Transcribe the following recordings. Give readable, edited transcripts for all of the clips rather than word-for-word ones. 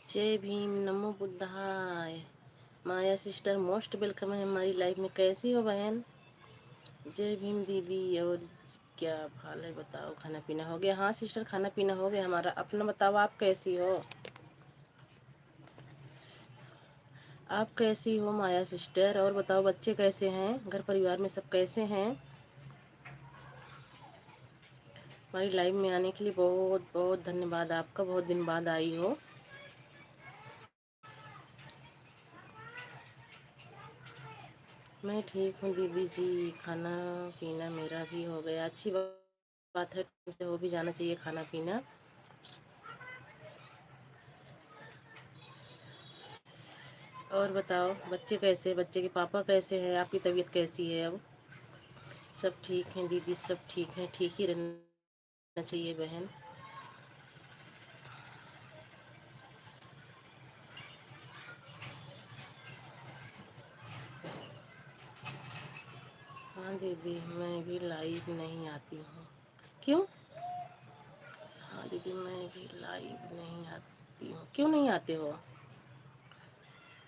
जय भीम, नमो बुद्धाय। माया sister most welcome है हमारी लाइफ में। कैसी हो बहन? जय भीम दीदी। और क्या हाल है बताओ? खाना पीना हो गया? हाँ सिस्टर, खाना पीना हो गया हमारा। अपना बताओ, आप कैसी हो? आप कैसी हो माया सिस्टर? और बताओ, बच्चे कैसे हैं? घर परिवार में सब कैसे हैं? हमारी लाइव में आने के लिए बहुत बहुत धन्यवाद आपका। बहुत दिन बाद आई हो। मैं ठीक हूँ दीदी जी। खाना पीना मेरा भी हो गया। अच्छी बात है, ठीक से हो भी जाना चाहिए खाना पीना। और बताओ, बच्चे कैसे? बच्चे के पापा कैसे हैं? आपकी तबीयत कैसी है अब? सब ठीक हैं दीदी, सब ठीक हैं। ठीक ही रहना चाहिए बहन। हाँ दीदी, मैं भी लाइव नहीं आती हूँ। क्यों? हाँ दीदी, मैं भी लाइव नहीं आती हूँ। क्यों नहीं आते हो?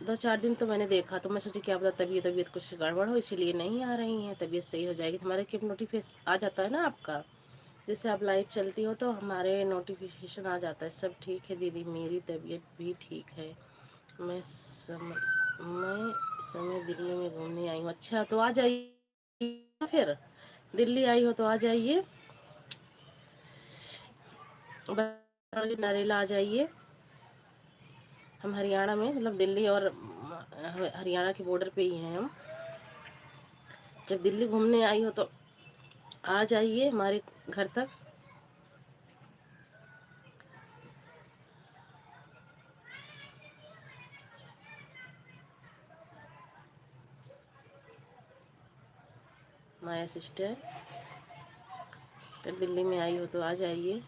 2-4 दिन तो मैंने देखा, तो मैं सोची क्या पता तबीयत तबीयत कुछ गड़बड़ हो, इसीलिए नहीं आ रही हैं। तबीयत सही हो जाएगी तो हमारे के नोटिफिकेशन आ जाता है ना आपका। जैसे आप लाइव चलती हो तो हमारे नोटिफिकेशन आ जाता है। सब ठीक है दीदी, मेरी तबीयत भी ठीक है। मैं मैं समय दिल्ली में घूमने आई हूँ। अच्छा, तो आ जाइए फिर। दिल्ली आई हो तो आ जाइए, नरेला आ जाइए। हम हरियाणा में, मतलब दिल्ली और हरियाणा के बॉर्डर पे ही हैं हम। जब दिल्ली घूमने आई हो तो आ जाइए हमारे घर तक। माया सिस्टर, जब दिल्ली में आई हो तो आ जाइए।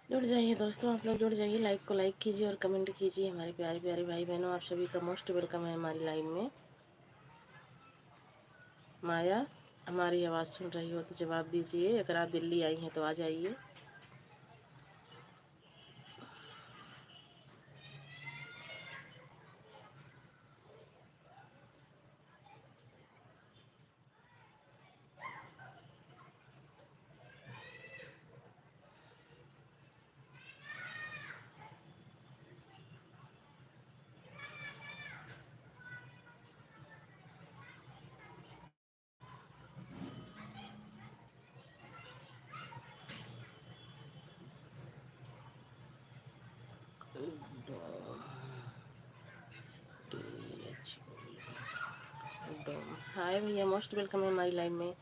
जुड़ जाइए दोस्तों, आप लोग जुड़ जाइए। लाइक को लाइक कीजिए और कमेंट कीजिए। हमारे प्यारे प्यारे भाई बहनों, आप सभी का मोस्ट वेलकम है हमारी लाइव में। माया, हमारी आवाज़ सुन रही हो तो जवाब दीजिए। अगर आप दिल्ली आई हैं तो आ जाइए। हाय भैया, मोस्ट वेलकम है हमारी लाइव में।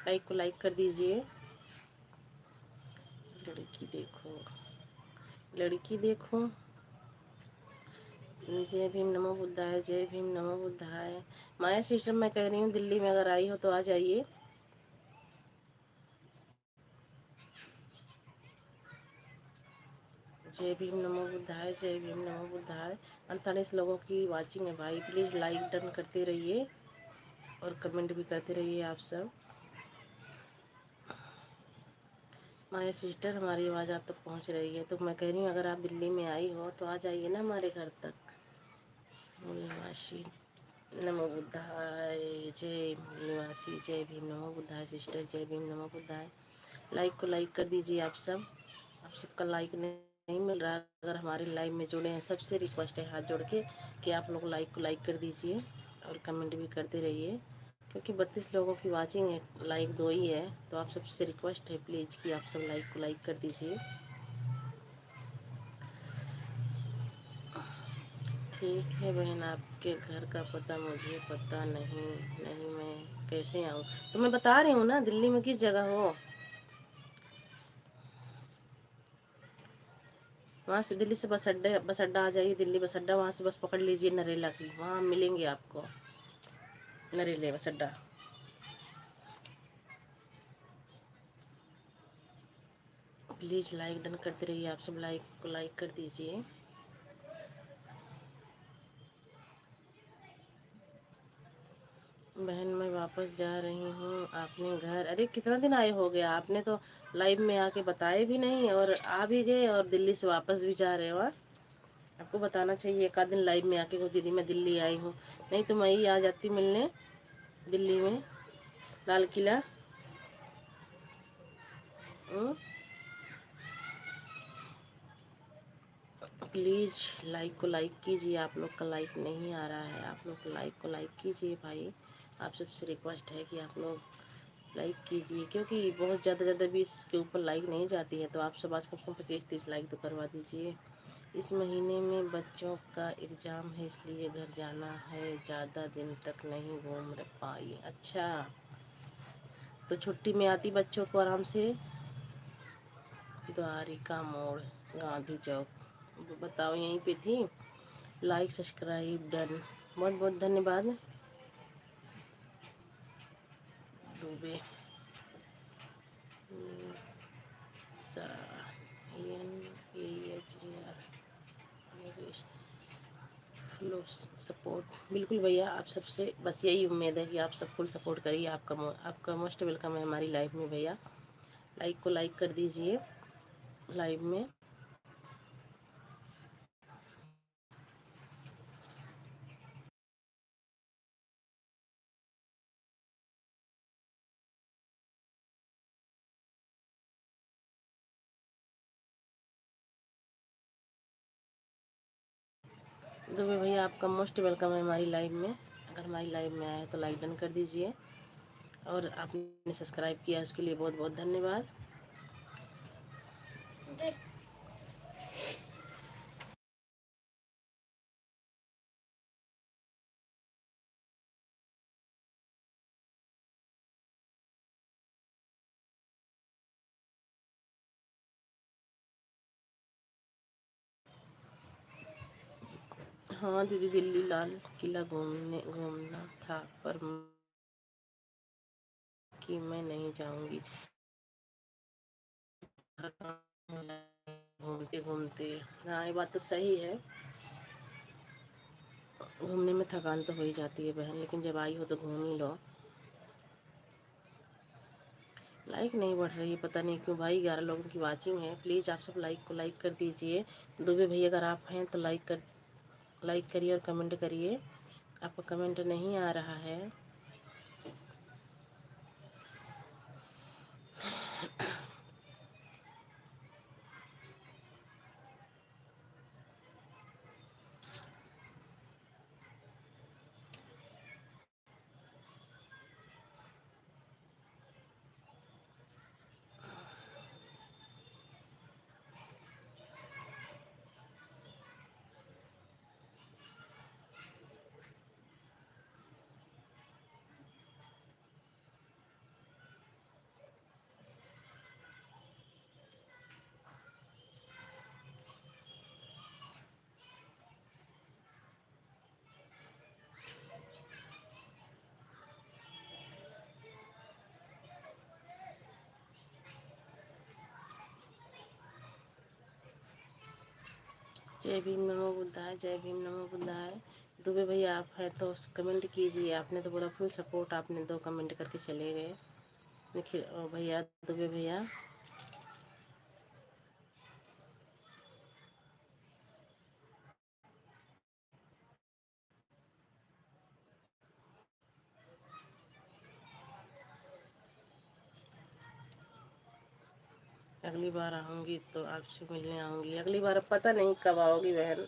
लाइक को लाइक कर दीजिए। लड़की देखो, लड़की देखो। जय भीम, नमो बुद्धाय। जय भीम, नमो बुद्धाय। माया सिस्टर, मैं कह रही हूँ दिल्ली में अगर आई हो तो आ जाइए। जय भीम, नमो बुद्धाय। जय भीम, नमो बुद्धाय। 48 लोगों की वाचिंग है भाई। प्लीज़ लाइक डन करते रहिए और कमेंट भी करते रहिए आप सब। माया सिस्टर, हमारी आवाज़ आप तक पहुँच रही है तो मैं कह रही हूँ अगर आप दिल्ली में आई हो तो आ जाइए ना हमारे घर तक। मूल निवासी, नमो बुद्धाय। जय मूल निवासी। जय भीम, नमो बुद्धाय सिस्टर। जय भीम, नमो बुद्धाय। लाइक को लाइक कर दीजिए आप सब। आप सबका लाइक ने नहीं मिल रहा, अगर हमारे लाइव में जुड़े हैं, सबसे रिक्वेस्ट है हाथ जोड़ के कि आप लोग लाइक को लाइक कर दीजिए और कमेंट भी करते रहिए, क्योंकि 32 लोगों की वाचिंग है, लाइक 2 ही है। तो आप सबसे रिक्वेस्ट है प्लीज़ कि आप सब लाइक को लाइक कर दीजिए। ठीक है बहन, आपके घर का पता मुझे पता नहीं। नहीं, मैं कैसे आऊँ? तो मैं बता रही हूँ ना, दिल्ली में किस जगह हो। वहाँ से दिल्ली से बस अड्डा आ जाइए, दिल्ली बस अड्डा, वहाँ से बस पकड़ लीजिए नरेला की, वहाँ मिलेंगे आपको नरेले बस अड्डा। प्लीज़ लाइक डन करते रहिए, आप सब लाइक को लाइक कर दीजिए। बहन मैं वापस जा रही हूँ आपने घर। अरे कितना दिन आए हो गया, आपने तो लाइव में आके बताए भी नहीं, और आ भी गए और दिल्ली से वापस भी जा रहे हो। आपको बताना चाहिए एक आध दिन लाइव में आके, को दीदी मैं दिल्ली आई हूँ, नहीं तो मैं ही आ जाती मिलने दिल्ली में, लाल किला। प्लीज़ लाइक को लाइक कीजिए, आप लोग का लाइक नहीं आ रहा है, आप लोग लाइक को लाइक कीजिए भाई। आप सबसे रिक्वेस्ट है कि आप लोग लाइक कीजिए, क्योंकि बहुत ज़्यादा 20 के ऊपर लाइक नहीं जाती है, तो आप सब आज कम से कम 25-30 लाइक तो करवा दीजिए। इस महीने में बच्चों का एग्ज़ाम है, इसलिए घर जाना है, ज़्यादा दिन तक नहीं घूम पाई। अच्छा, तो छुट्टी में आती बच्चों को आराम से। द्वारिका मोड़, गांधी चौक, बताओ यहीं पे थी। लाइक सब्सक्राइब डन, बहुत बहुत धन्यवाद। दुबे फ्लो सपोर्ट, बिल्कुल भैया, आप सबसे बस यही उम्मीद है कि आप सब फुल सपोर्ट करिए। आपका मोस्ट वेलकम है हमारी लाइफ में भैया। लाइक को लाइक कर दीजिए लाइव में। दुबे भैया आपका मोस्ट वेलकम है हमारी लाइव में। अगर हमारी लाइव में आए तो लाइक डन कर दीजिए, और आपने सब्सक्राइब किया उसके लिए बहुत बहुत धन्यवाद। हाँ दीदी, दिल्ली लाल किला घूमना था, पर कि मैं नहीं जाऊंगी, घूमते घूमते। हाँ ये बात तो सही है, घूमने में थकान तो हो ही जाती है बहन, लेकिन जब आई हो तो घूम ही लो। लाइक नहीं बढ़ रही है, पता नहीं क्यों भाई, 11 लोगों की वाचिंग है। प्लीज़ आप सब लाइक को लाइक कर दीजिए। दुबे भैया अगर आप हैं तो लाइक करिए और कमेंट करिए। आपका कमेंट नहीं आ रहा है। जय भीम नमो बुद्धाय, जय भीम नमो बुद्धाय। दुबे भैया आप हैं तो कमेंट कीजिए, आपने तो बोला फुल सपोर्ट, आपने 2 कमेंट करके चले गए। देखिए भैया, दुबे भैया। अगली बार आऊँगी तो आपसे मिलने आऊँगी। अगली बार अब पता नहीं कब आओगी बहन,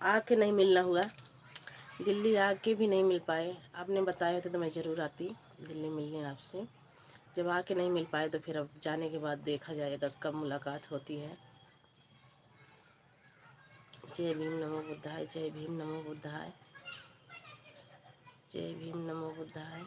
आके नहीं मिलना हुआ, दिल्ली आके भी नहीं मिल पाए। आपने बताया था तो मैं ज़रूर आती दिल्ली मिलने आपसे। जब आके नहीं मिल पाए तो फिर अब जाने के बाद देखा जाएगा कब मुलाकात होती है। जय भीम नमो बुद्धाय, जय भीम नमो बुद्धाय, जय भीम नमो बुद्धाय।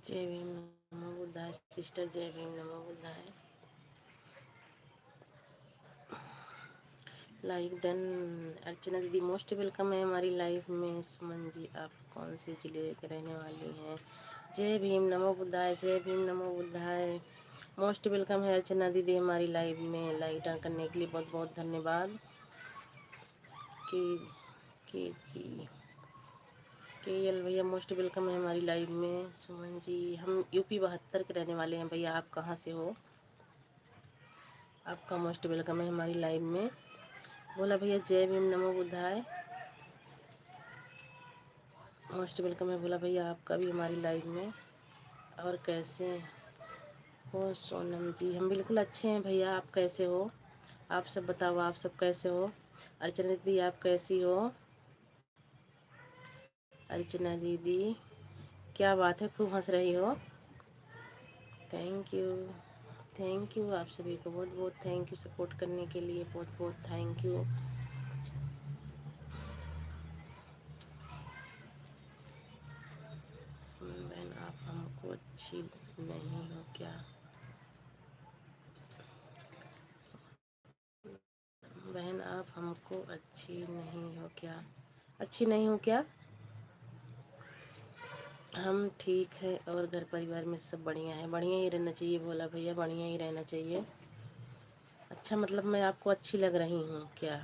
जय भीम नमो बुद्धाय सिस्टर, जय भीम नमो बुद्धाय। Like done. अर्चना दीदी मोस्ट वेलकम है हमारी लाइफ में। सुमन जी आप कौन से जिले के रहने वाली हैं? जय भीम नमो बुद्धाय, जय भीम नमो बुद्धाय। मोस्ट वेलकम है अर्चना दीदी हमारी लाइव में। लाइक डन करने के लिए बहुत बहुत धन्यवाद। के जी के एल भैया मोस्ट वेलकम है हमारी लाइव में। सुमन जी हम यूपी 72 के रहने वाले हैं भैया, आप कहाँ से हो? आपका मोस्ट वेलकम है हमारी लाइव में। बोला भैया जय भीम नमो बुद्धाय, मोस्ट वेलकम है। बोला भैया आपका भी हमारी लाइव में। और कैसे हो सोनम जी? हम बिल्कुल अच्छे हैं भैया, आप कैसे हो? आप सब बताओ, आप सब कैसे हो? अर्चना दीदी आप कैसी हो? अर्चना दीदी क्या बात है, खूब हंस रही हो। Thank you, thank you. आप सभी को बहुत बहुत थैंक यू सपोर्ट करने के लिए, बहुत बहुत थैंक यू। सुमन बहन आप हमको अच्छी नहीं हो क्या? बहन आप हमको अच्छी नहीं हो क्या? अच्छी नहीं हो क्या? हम ठीक है और घर परिवार में सब बढ़िया है। बढ़िया ही रहना चाहिए भोला भैया, बढ़िया ही रहना चाहिए। अच्छा मतलब मैं आपको अच्छी लग रही हूँ क्या?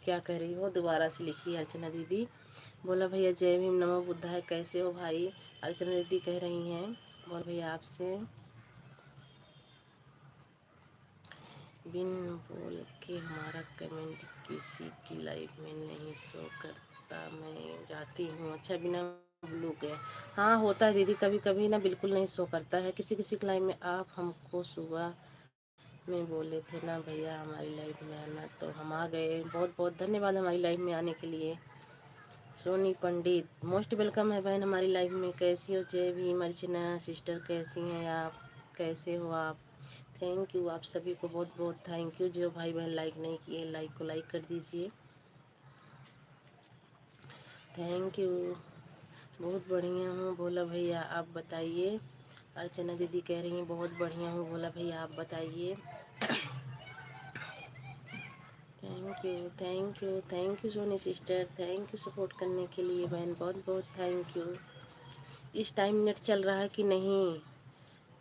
क्या कह रही हो? दोबारा से लिखिए अर्चना दीदी। बोला भैया जय भीम नमो बुद्धाय, कैसे हो भाई? अर्चना दीदी कह रही हैं बोल भैया आपसे। बिन बोल के हमारा कमेंट किसी की लाइफ में नहीं शो करता, मैं जाती हूँ। अच्छा बिना ब्लू के? हाँ होता है दीदी, कभी कभी ना बिल्कुल नहीं शो करता है किसी किसी की लाइफ में। आप हमको सुबह में बोले थे ना भैया हमारी लाइफ में आना, तो हम आ गए। बहुत बहुत धन्यवाद हमारी लाइफ में आने के लिए। सोनी पंडित मोस्ट वेलकम है बहन हमारी लाइफ में। कैसी हो? जय भीम। अर्चना सिस्टर कैसी हैं आप? कैसे हो आप? थैंक यू, आप सभी को बहुत बहुत थैंक यू। जो भाई बहन लाइक नहीं किए लाइक को लाइक कर दीजिए। Thank you. बहुत बढ़िया हूँ भोला भैया, आप बताइए। अर्चना दीदी कह रही हैं बहुत बढ़िया हूँ भोला भैया, आप बताइए। Thank you, thank you, thank you Soni sister, thank you support करने के लिए बहन, बहुत बहुत थैंक यू। इस टाइम नेट चल रहा है कि नहीं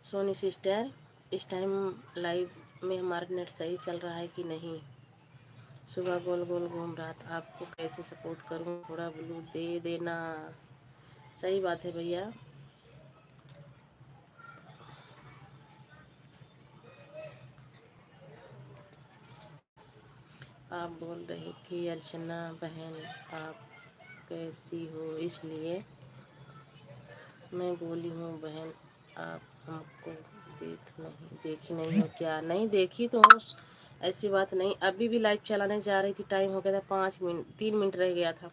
सोनी सिस्टर? इस टाइम लाइव में हमारा नेट सही चल रहा है कि नहीं? सुबह गोल गोल घूम रहा था, आपको कैसे सपोर्ट करूं? थोड़ा ब्लू दे देना। सही बात है भैया। आप बोल रही थी अर्चना बहन आप कैसी हो, इसलिए मैं बोली हूँ बहन आप हमको देखी नहीं हो क्या? नहीं देखी तो हूँ, ऐसी बात नहीं। अभी भी लाइव चलाने जा रही थी, टाइम हो गया था 5 मिनट, 3 मिनट रह गया था।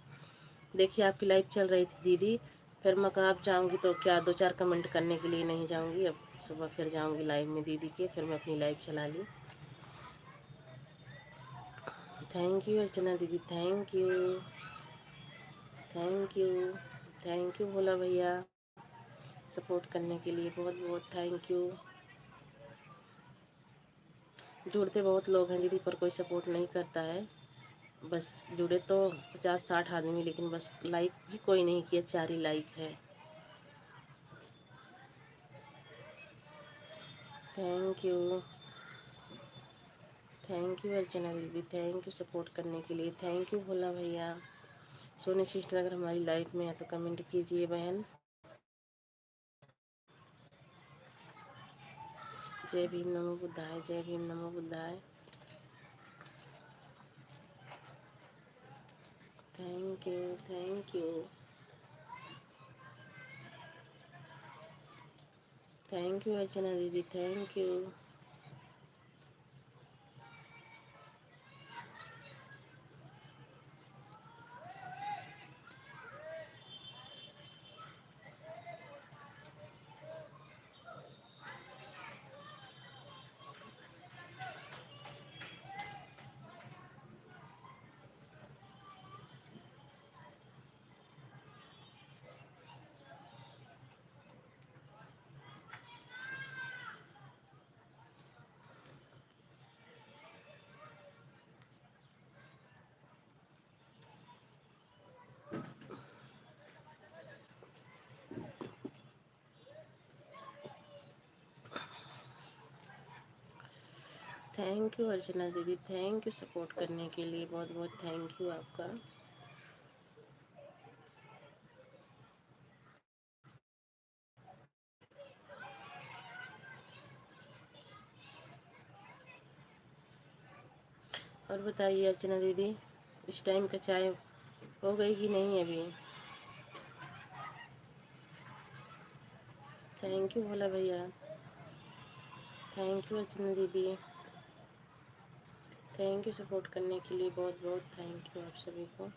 देखिए आपकी लाइव चल रही थी दीदी। फिर मैं कहा आप जाऊँगी तो क्या 2-4 कमेंट करने के लिए नहीं जाऊँगी। अब सुबह फिर जाऊँगी लाइव में दीदी के, फिर मैं अपनी लाइव चला ली। थैंक यू अर्चना दीदी, thank you, thank you, thank you Bhola भैया सपोर्ट करने के लिए, बहुत बहुत थैंक यू। जुड़ते बहुत लोग हैं दीदी पर कोई सपोर्ट नहीं करता है। बस जुड़े तो 50-60 आदमी, लेकिन बस लाइक भी कोई नहीं किया, 4 ही लाइक है। Thank you, thank you Archana दीदी, थैंक यू सपोर्ट करने के लिए, थैंक यू भोला भैया। सोनी सिस्टर अगर हमारी लाइफ में है तो कमेंट कीजिए बहन। जय भीम नमो बुद्धाय, जय भीम नमो बुद्धाय। Thank you, thank you, thank you Archana दीदी, thank you. Thank you Archana दीदी, थैंक यू सपोर्ट करने के लिए, बहुत बहुत थैंक यू आपका। और बताइए अर्चना दीदी, इस टाइम का चाय हो गई कि नहीं अभी? थैंक यू भोला भैया, थैंक यू अर्चना दीदी, थैंक यू सपोर्ट करने के लिए, बहुत बहुत थैंक यू आप सभी को।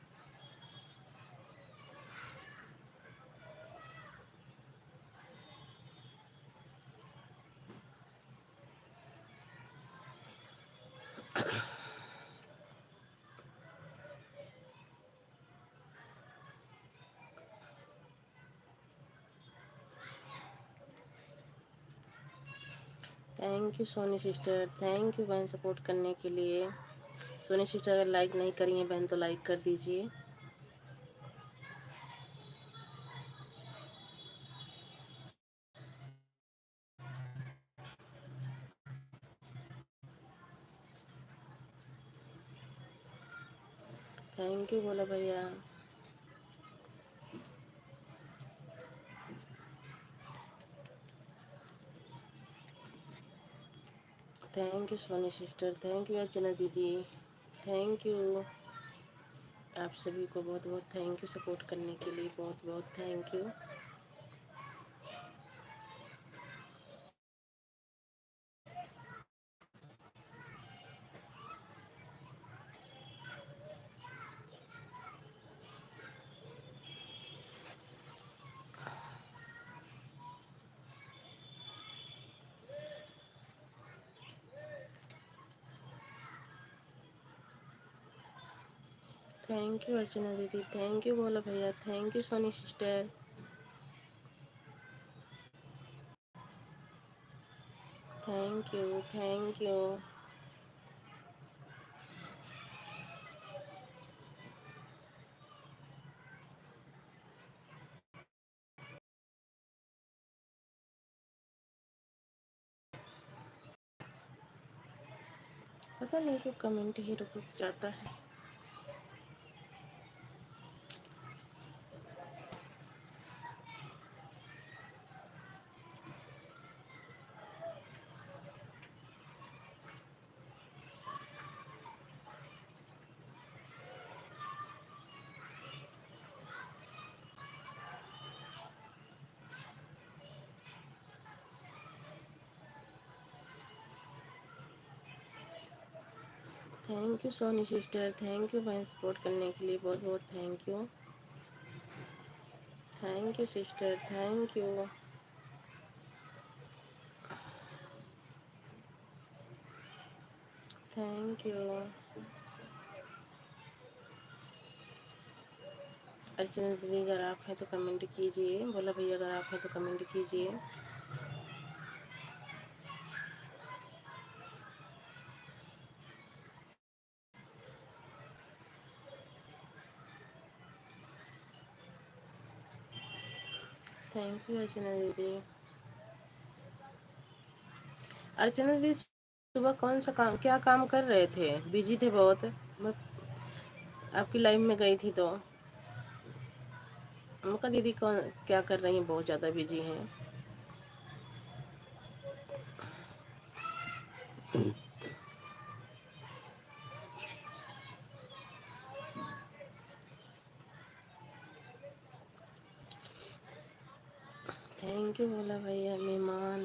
Thank you Soni sister, thank you बहन सपोर्ट करने के लिए। सोनी सिस्टर अगर लाइक नहीं करी है बहन तो लाइक कर दीजिए। थैंक यू बोला भैया, thank you Soni sister, thank you Archana दीदी, थैंक यू आप सभी को, बहुत बहुत थैंक यू सपोर्ट करने के लिए, बहुत बहुत thank you. Thank you Archana दीदी, थैंक यू बोला भैया, thank you Soni sister, thank you, thank you. पता नहीं क्यों कमेंट ही रुक रुक जाता है। Thank you Soni sister, thank you बहन सपोर्ट करने के लिए, बहुत बहुत thank you. Thank you sister, thank you. Thank you Archana दीदी, अगर आप हैं तो कमेंट कीजिए। बोला भैया अगर आप हैं तो कमेंट कीजिए। थैंक यू अर्चना दीदी। अर्चना दीदी सुबह कौन सा काम, क्या काम कर रहे थे? बिजी थे बहुत? मैं आपकी लाइव में गई थी तो उनका दीदी कौन क्या कर रही हैं? बहुत ज़्यादा बिजी हैं। थैंक यू बोला भैया। मेहमान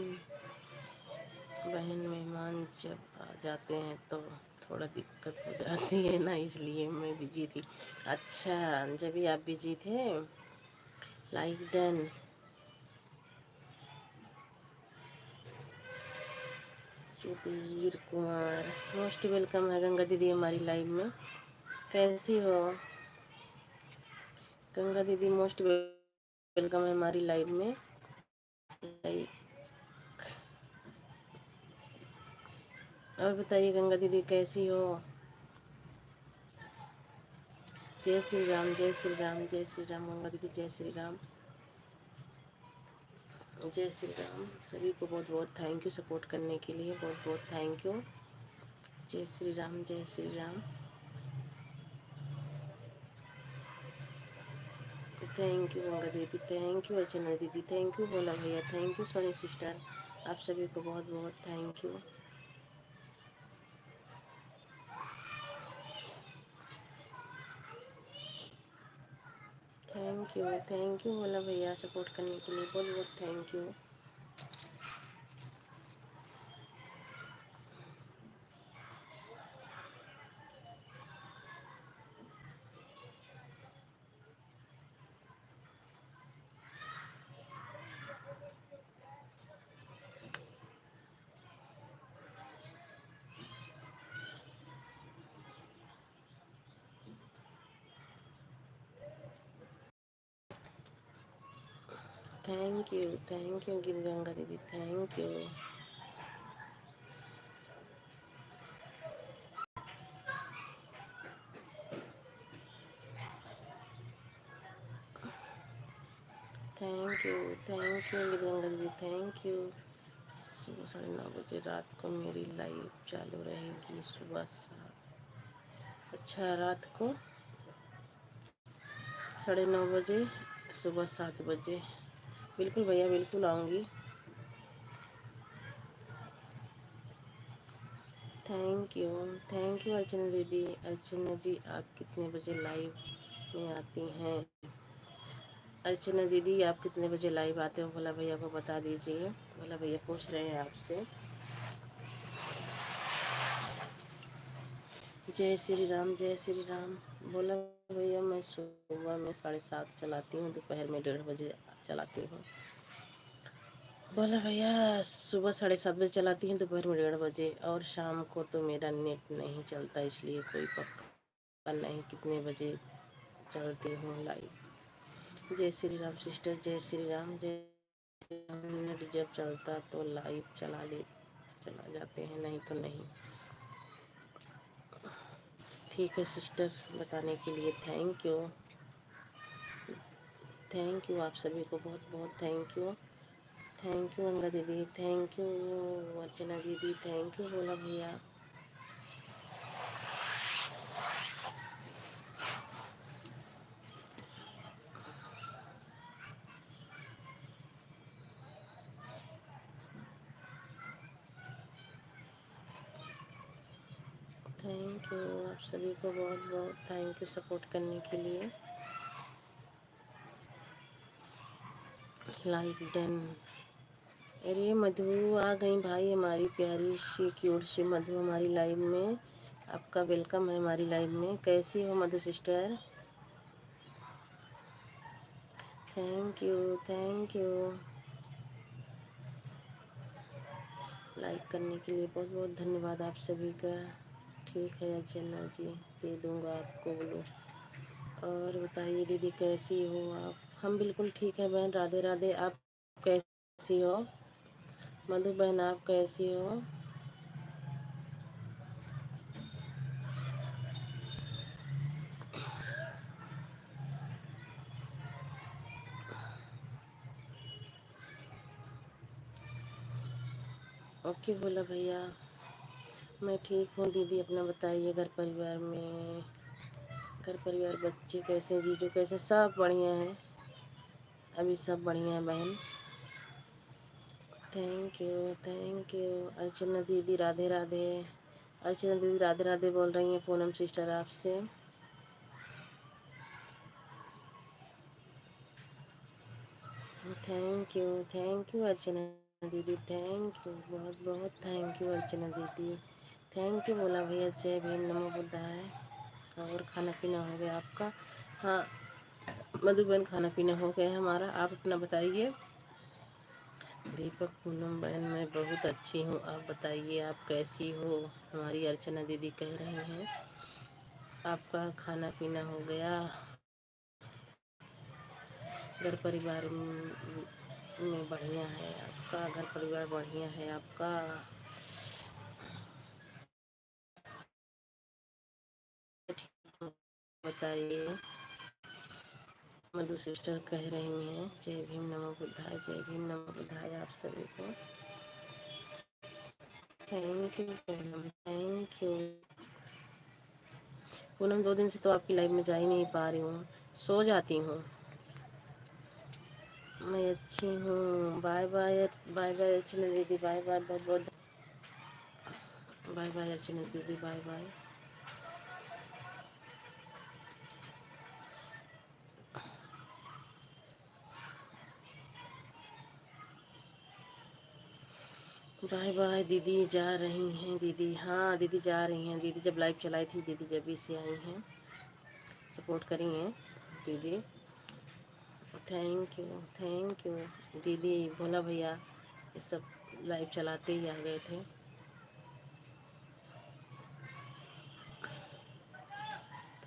बहन मेहमान जब आ जाते हैं तो थोड़ा दिक्कत हो जाती है ना, इसलिए मैं बिजी थी। अच्छा, जब भी आप बिजी थे। Like done. Sudhir Kumar most welcome है गंगा दीदी हमारी लाइव में। कैसी हो गंगा दीदी? मोस्ट वेलकम है हमारी लाइव में। लाइक। और बताइए गंगा दीदी कैसी हो? जय श्री राम, जय श्री राम, जय श्री राम गंगा दीदी, जय श्री राम, जय श्री राम। सभी को बहुत बहुत थैंक यू सपोर्ट करने के लिए, बहुत बहुत थैंक यू। जय श्री राम, जय श्री राम। थैंक यू गंगा दीदी, थैंक यू अर्चना दीदी, थैंक यू बोला भैया, थैंक यू सोनी सिस्टर। आप सभी को बहुत बहुत thank you. Thank you Bola भैया सपोर्ट करने के लिए, बहुत बहुत thank you. Thank you Ganga दीदी, thank you. Thank you Ganga दीदी, थैंक यू। सुबह 9:30 रात को मेरी लाइव चालू रहेगी, सुबह 7। अच्छा, रात को 9:30 सुबह 7 बजे। बिल्कुल भैया, बिल्कुल आऊँगी। थैंक यू अर्चना दीदी। अर्चना जी आप कितने बजे लाइव में आती हैं? अर्चना दीदी आप कितने बजे लाइव आते हो? भोला भैया को बता दीजिए। भोला भैया पूछ रहे हैं आपसे। जय श्री राम, जय श्री राम। बोला भैया मैं सुबह में 7:30 चलाती हूँ, दोपहर में 1:30 बजे चलाती हूँ। बोला भैया सुबह 7:30 बजे चलाती हूँ, दोपहर में 1:30 बजे, और शाम को तो मेरा नेट नहीं चलता, इसलिए कोई पक्का नहीं कितने बजे चलती हूँ लाइव। जय श्री राम सिस्टर, जय श्री राम, जय श्री राम। नेट जब चलता तो लाइव चला जाते हैं, नहीं तो नहीं। ठीक है सिस्टर, बताने के लिए थैंक यू। थैंक यू आप सभी को बहुत बहुत thank you. Thank you Ganga दीदी, थैंक यू अर्चना दीदी, थैंक यू बोला भैया। थैंक यू आप सभी को बहुत बहुत थैंक यू सपोर्ट करने के लिए। Like done. अरे मधु आ गई भाई, हमारी प्यारी सी क्यूट सी मधु हमारी लाइव में। आपका वेलकम है हमारी लाइव में। कैसी हो Madhu sister? Thank you, thank you. Like करने के लिए बहुत बहुत धन्यवाद आप सभी का। ठीक है अर्चना जी, दे दूँगा आपको बोलो। और बताइए दीदी कैसी हो आप? हम बिल्कुल ठीक है बहन, राधे राधे। आप कैसी हो मधु बहन, आप कैसी हो? ओके बोला भैया। मैं ठीक हूँ दीदी, अपना बताइए। घर परिवार बच्चे कैसे, जीजू कैसे? सब बढ़िया है, अभी सब बढ़िया है बहन। Thank you, thank you. Archana दीदी राधे राधे। अर्चना दीदी राधे राधे बोल रही हैं पूनम सिस्टर आपसे। थैंक यू अर्चना दीदी, थैंक यू, बहुत बहुत थैंक यू अर्चना दीदी, थैंक यू बोला भैया। जय भीम, नमो बुद्धाय। और खाना पीना हो गया आपका? हाँ मधुबन, खाना पीना हो गया हमारा। आप अपना बताइए। दीपक पूनम बहन मैं बहुत अच्छी हूँ, आप बताइए आप कैसी हो? हमारी अर्चना दीदी कह रही हैं। आपका खाना पीना हो गया? घर परिवार में बढ़िया है आपका? घर परिवार बढ़िया है आपका? ठीक हूँ, बताइए। मधु सिस्टर कह रही हैं जय भीम नमो बुद्धाय, जय भीम नमो बुद्धाय आप सभी को। Thank you Poonam, thank you. Poonam 2 दिन से तो आपकी लाइफ में जा ही नहीं पा रही हूँ, सो जाती हूँ। मैं अच्छी हूँ, बाय बाय। बाय बाय अर्चना दीदी, बाय बाय, बहुत बहुत बाय बाय अर्चना दीदी, बाय बाय। बाय बाय दीदी, जा रही हैं दीदी? हाँ दीदी जा रही हैं दीदी, जब लाइव चलाई थी दीदी जब भी से आई हैं, सपोर्ट करी हैं दीदी। थैंक यू दीदी। भोला भैया ये सब लाइव चलाते ही आ गए थे।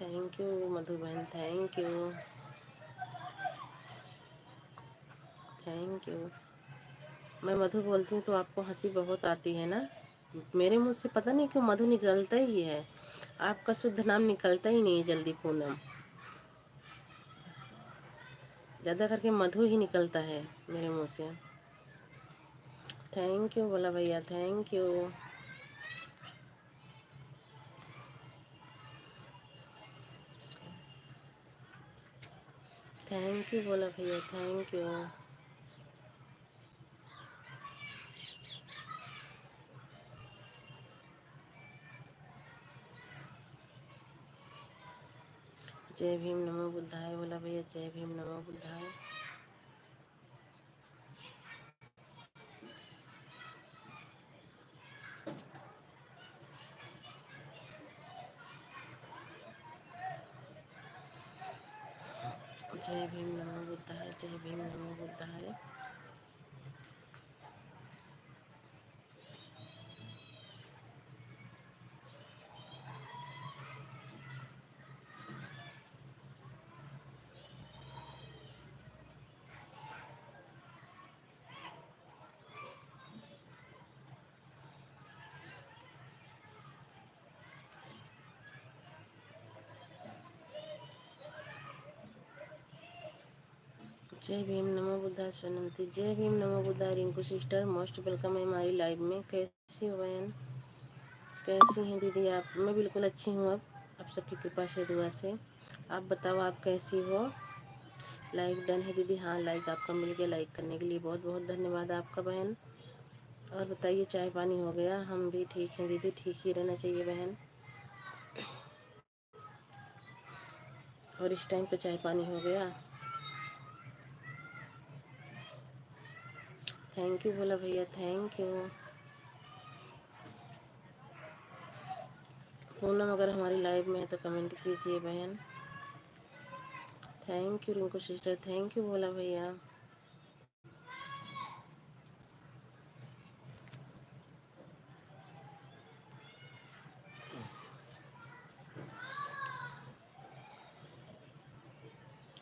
थैंक यू मधु बहन, थैंक यू, थैंक यू। मैं मधु बोलती हूँ तो आपको हंसी बहुत आती है ना? मेरे मुंह से पता नहीं क्यों मधु निकलता ही है, आपका शुद्ध नाम निकलता ही नहीं जल्दी पूनम, ज़्यादा करके मधु ही निकलता है मेरे मुंह से। थैंक यू बोला भैया, thank you. Thank you Bola भैया, थैंक यू। जय भीम नमो बुद्धाय बोला भैया, जय भीम नमो बुद्धाय। जय भीम नमो बुद्धाय, जय भीम नमो बुद्धाय। जय भीम नमो बुद्धाय सोनमती, जय भीम नमो बुद्धाय रिंकू सिस्टर, मोस्ट वेलकम है हमारी लाइव में। कैसी हो बहन, कैसी हैं दीदी आप? मैं बिल्कुल अच्छी हूँ, अब आप सबकी कृपा से दुआ से। आप बताओ आप कैसी हो? लाइक डन है दीदी? हाँ लाइक आपका मिल गया, लाइक करने के लिए बहुत बहुत धन्यवाद आपका बहन। और बताइए चाय पानी हो गया? हम भी ठीक हैं दीदी, ठीक ही रहना चाहिए बहन। और इस टाइम पे चाय पानी हो गया? थैंक यू बोला भैया, थैंक यू। पूनम अगर हमारी लाइव में है तो कमेंट कीजिए बहन। Thank you Rinku sister, thank you Bola भैया।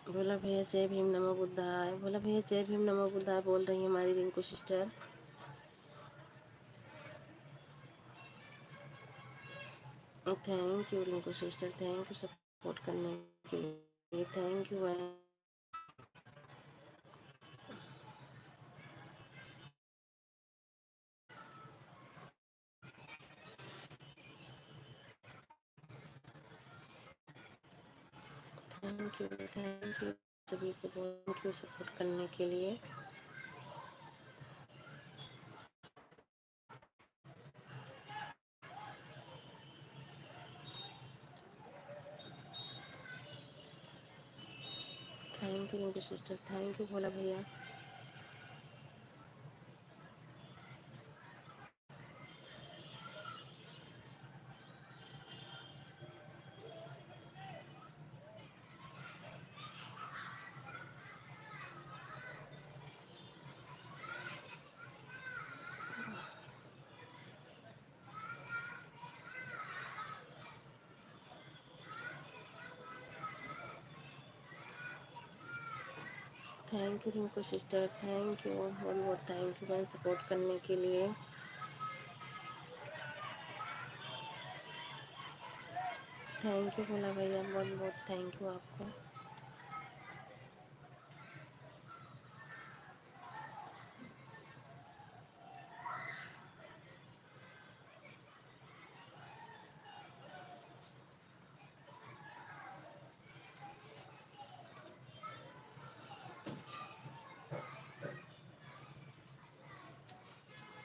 बोला भैया जय भीम नमो बुद्धाय, बोला भैया जय भीम नमो बुद्धाय बोल रही है हमारी Rinku sister. Thank you Rinku sister, thank you support करने के लिए, थैंक यू बहन। थैंक यू सभी को, थैंक यू सपोर्ट करने के लिए। Thank you Rinku sister, thank you Bhola भैया। Thank you Rinku sister, thank you बहुत बहुत, थैंक यू मैंने सपोर्ट करने के लिए। थैंक यू भोला भैया, बहुत बहुत थैंक यू आपको।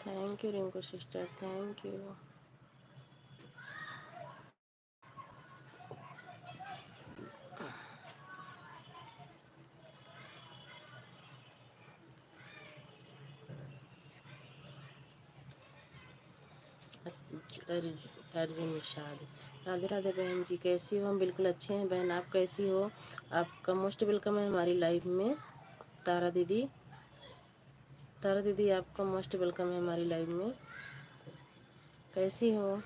Thank you Rinku sister, thank you. Arjun Nishad, Radhe Radhe बहन जी, कैसी हो? हम बिल्कुल अच्छे हैं बहन, आप कैसी हो? आपका मोस्ट वेलकम है हमारी लाइफ में। तारा दीदी, तारा दीदी आपका मोस्ट वेलकम है हमारी लाइफ में। कैसी हो?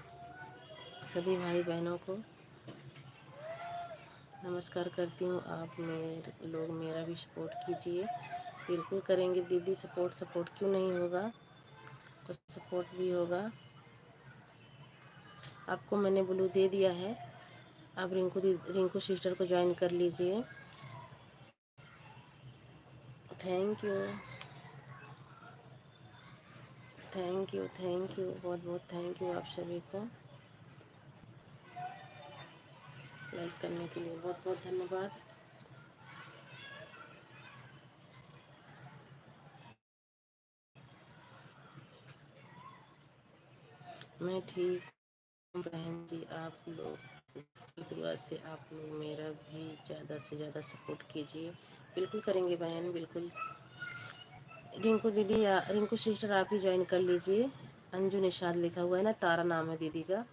सभी भाई बहनों को नमस्कार करती हूँ। आप मेरे लोग मेरा भी सपोर्ट कीजिए, बिल्कुल करेंगे दीदी सपोर्ट, सपोर्ट क्यों नहीं होगा, कुछ सपोर्ट भी होगा। आपको मैंने ब्लू दे दिया है, आप रिंकू सिस्टर को ज्वाइन कर लीजिए। Thank you thank you thank you, बहुत बहुत थैंक यू आप सभी को लाइक करने के लिए, बहुत बहुत धन्यवाद। मैं ठीक हूँ बहन जी, आप लोग की दुआ से आप लोग मेरा भी ज़्यादा से ज़्यादा सपोर्ट कीजिए, बिल्कुल करेंगे बहन, बिल्कुल। रिंकू दीदी या रिंकू सिस्टर आप ही ज्वाइन कर लीजिए। अंजू निषाद लिखा हुआ है ना, तारा नाम है दीदी का,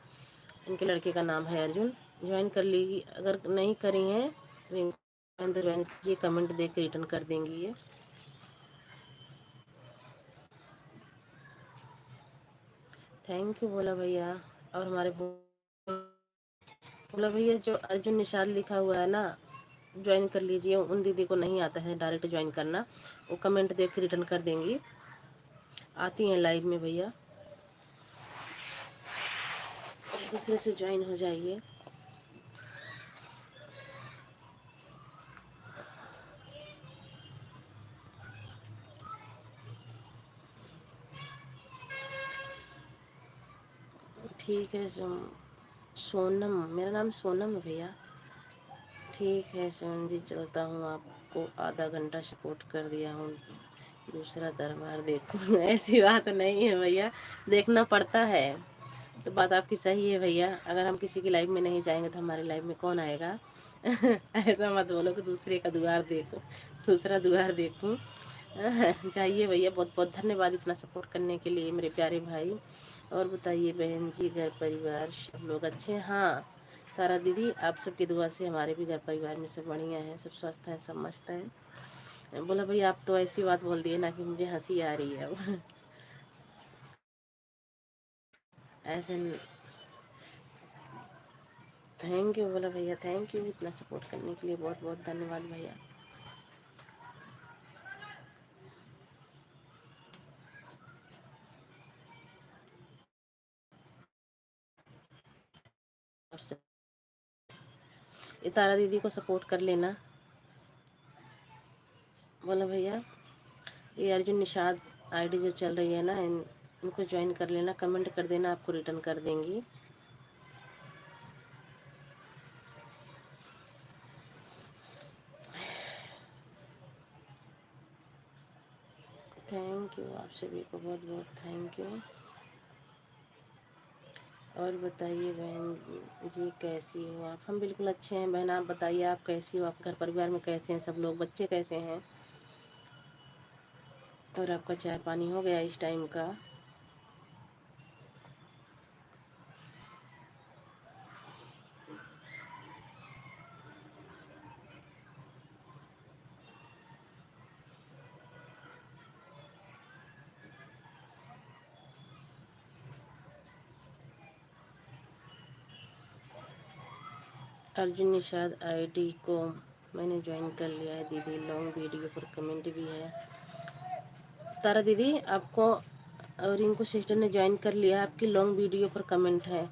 इनके लड़के का नाम है अर्जुन। ज्वाइन कर लीजिए, अगर नहीं करी हैं रिंकू अंदर ज्वाइन कीजिए, कमेंट दे के रिटर्न कर देंगी ये। थैंक यू भोला भैया। और हमारे भोला भैया जो अर्जुन निषाद लिखा हुआ है ना, ज्वाइन कर लीजिए। उन दीदी को नहीं आता है डायरेक्ट ज्वाइन करना, वो कमेंट देख के रिटर्न कर देंगी, आती हैं लाइव में भैया। दूसरे से ज्वाइन हो जाइए। ठीक है सोनम, मेरा नाम सोनम है भैया। ठीक है सोन जी, चलता हूँ, आपको आधा घंटा सपोर्ट कर दिया हूँ, दूसरा दरबार देखूँ। ऐसी बात नहीं है भैया, देखना पड़ता है। तो बात आपकी सही है भैया, अगर हम किसी की लाइफ में नहीं जाएंगे तो हमारी लाइफ में कौन आएगा? ऐसा मत बोलो कि दूसरे का दुआर देखो, दूसरा दुआर देखूं। जाइए भैया, बहुत बहुत धन्यवाद इतना सपोर्ट करने के लिए मेरे प्यारे भाई। और बताइए बहन जी, घर परिवार सब लोग अच्छे हैं? हाँ तारा दीदी, आप सबकी दुआ से हमारे भी घर परिवार में सब बढ़िया है, सब स्वस्थ है, सब मस्त है। बोला भैया आप तो ऐसी बात बोल दिए ना कि मुझे हंसी आ रही है अब। ऐसे थैंक यू बोला भैया, थैंक यू इतना सपोर्ट करने के लिए, बहुत बहुत धन्यवाद भैया। ये तारा दीदी को सपोर्ट कर लेना। बोला भैया ये अर्जुन निषाद आईडी जो चल रही है ना, इनको ज्वाइन कर लेना, कमेंट कर देना, आपको रिटर्न कर देंगी। थैंक यू, आप सभी को बहुत बहुत थैंक यू। और बताइए बहन जी कैसी हो आप? हम बिल्कुल अच्छे हैं बहन, आप बताइए आप कैसी हो? आप घर परिवार में कैसे हैं सब लोग? बच्चे कैसे हैं? और आपका चाय पानी हो गया इस टाइम का? अर्जुन निषाद आईडी को मैंने ज्वाइन कर लिया है दीदी, लॉन्ग वीडियो पर कमेंट भी है। तारा दीदी आपको रिंकू सिस्टर ने ज्वाइन कर लिया है, आपकी लॉन्ग वीडियो पर कमेंट है,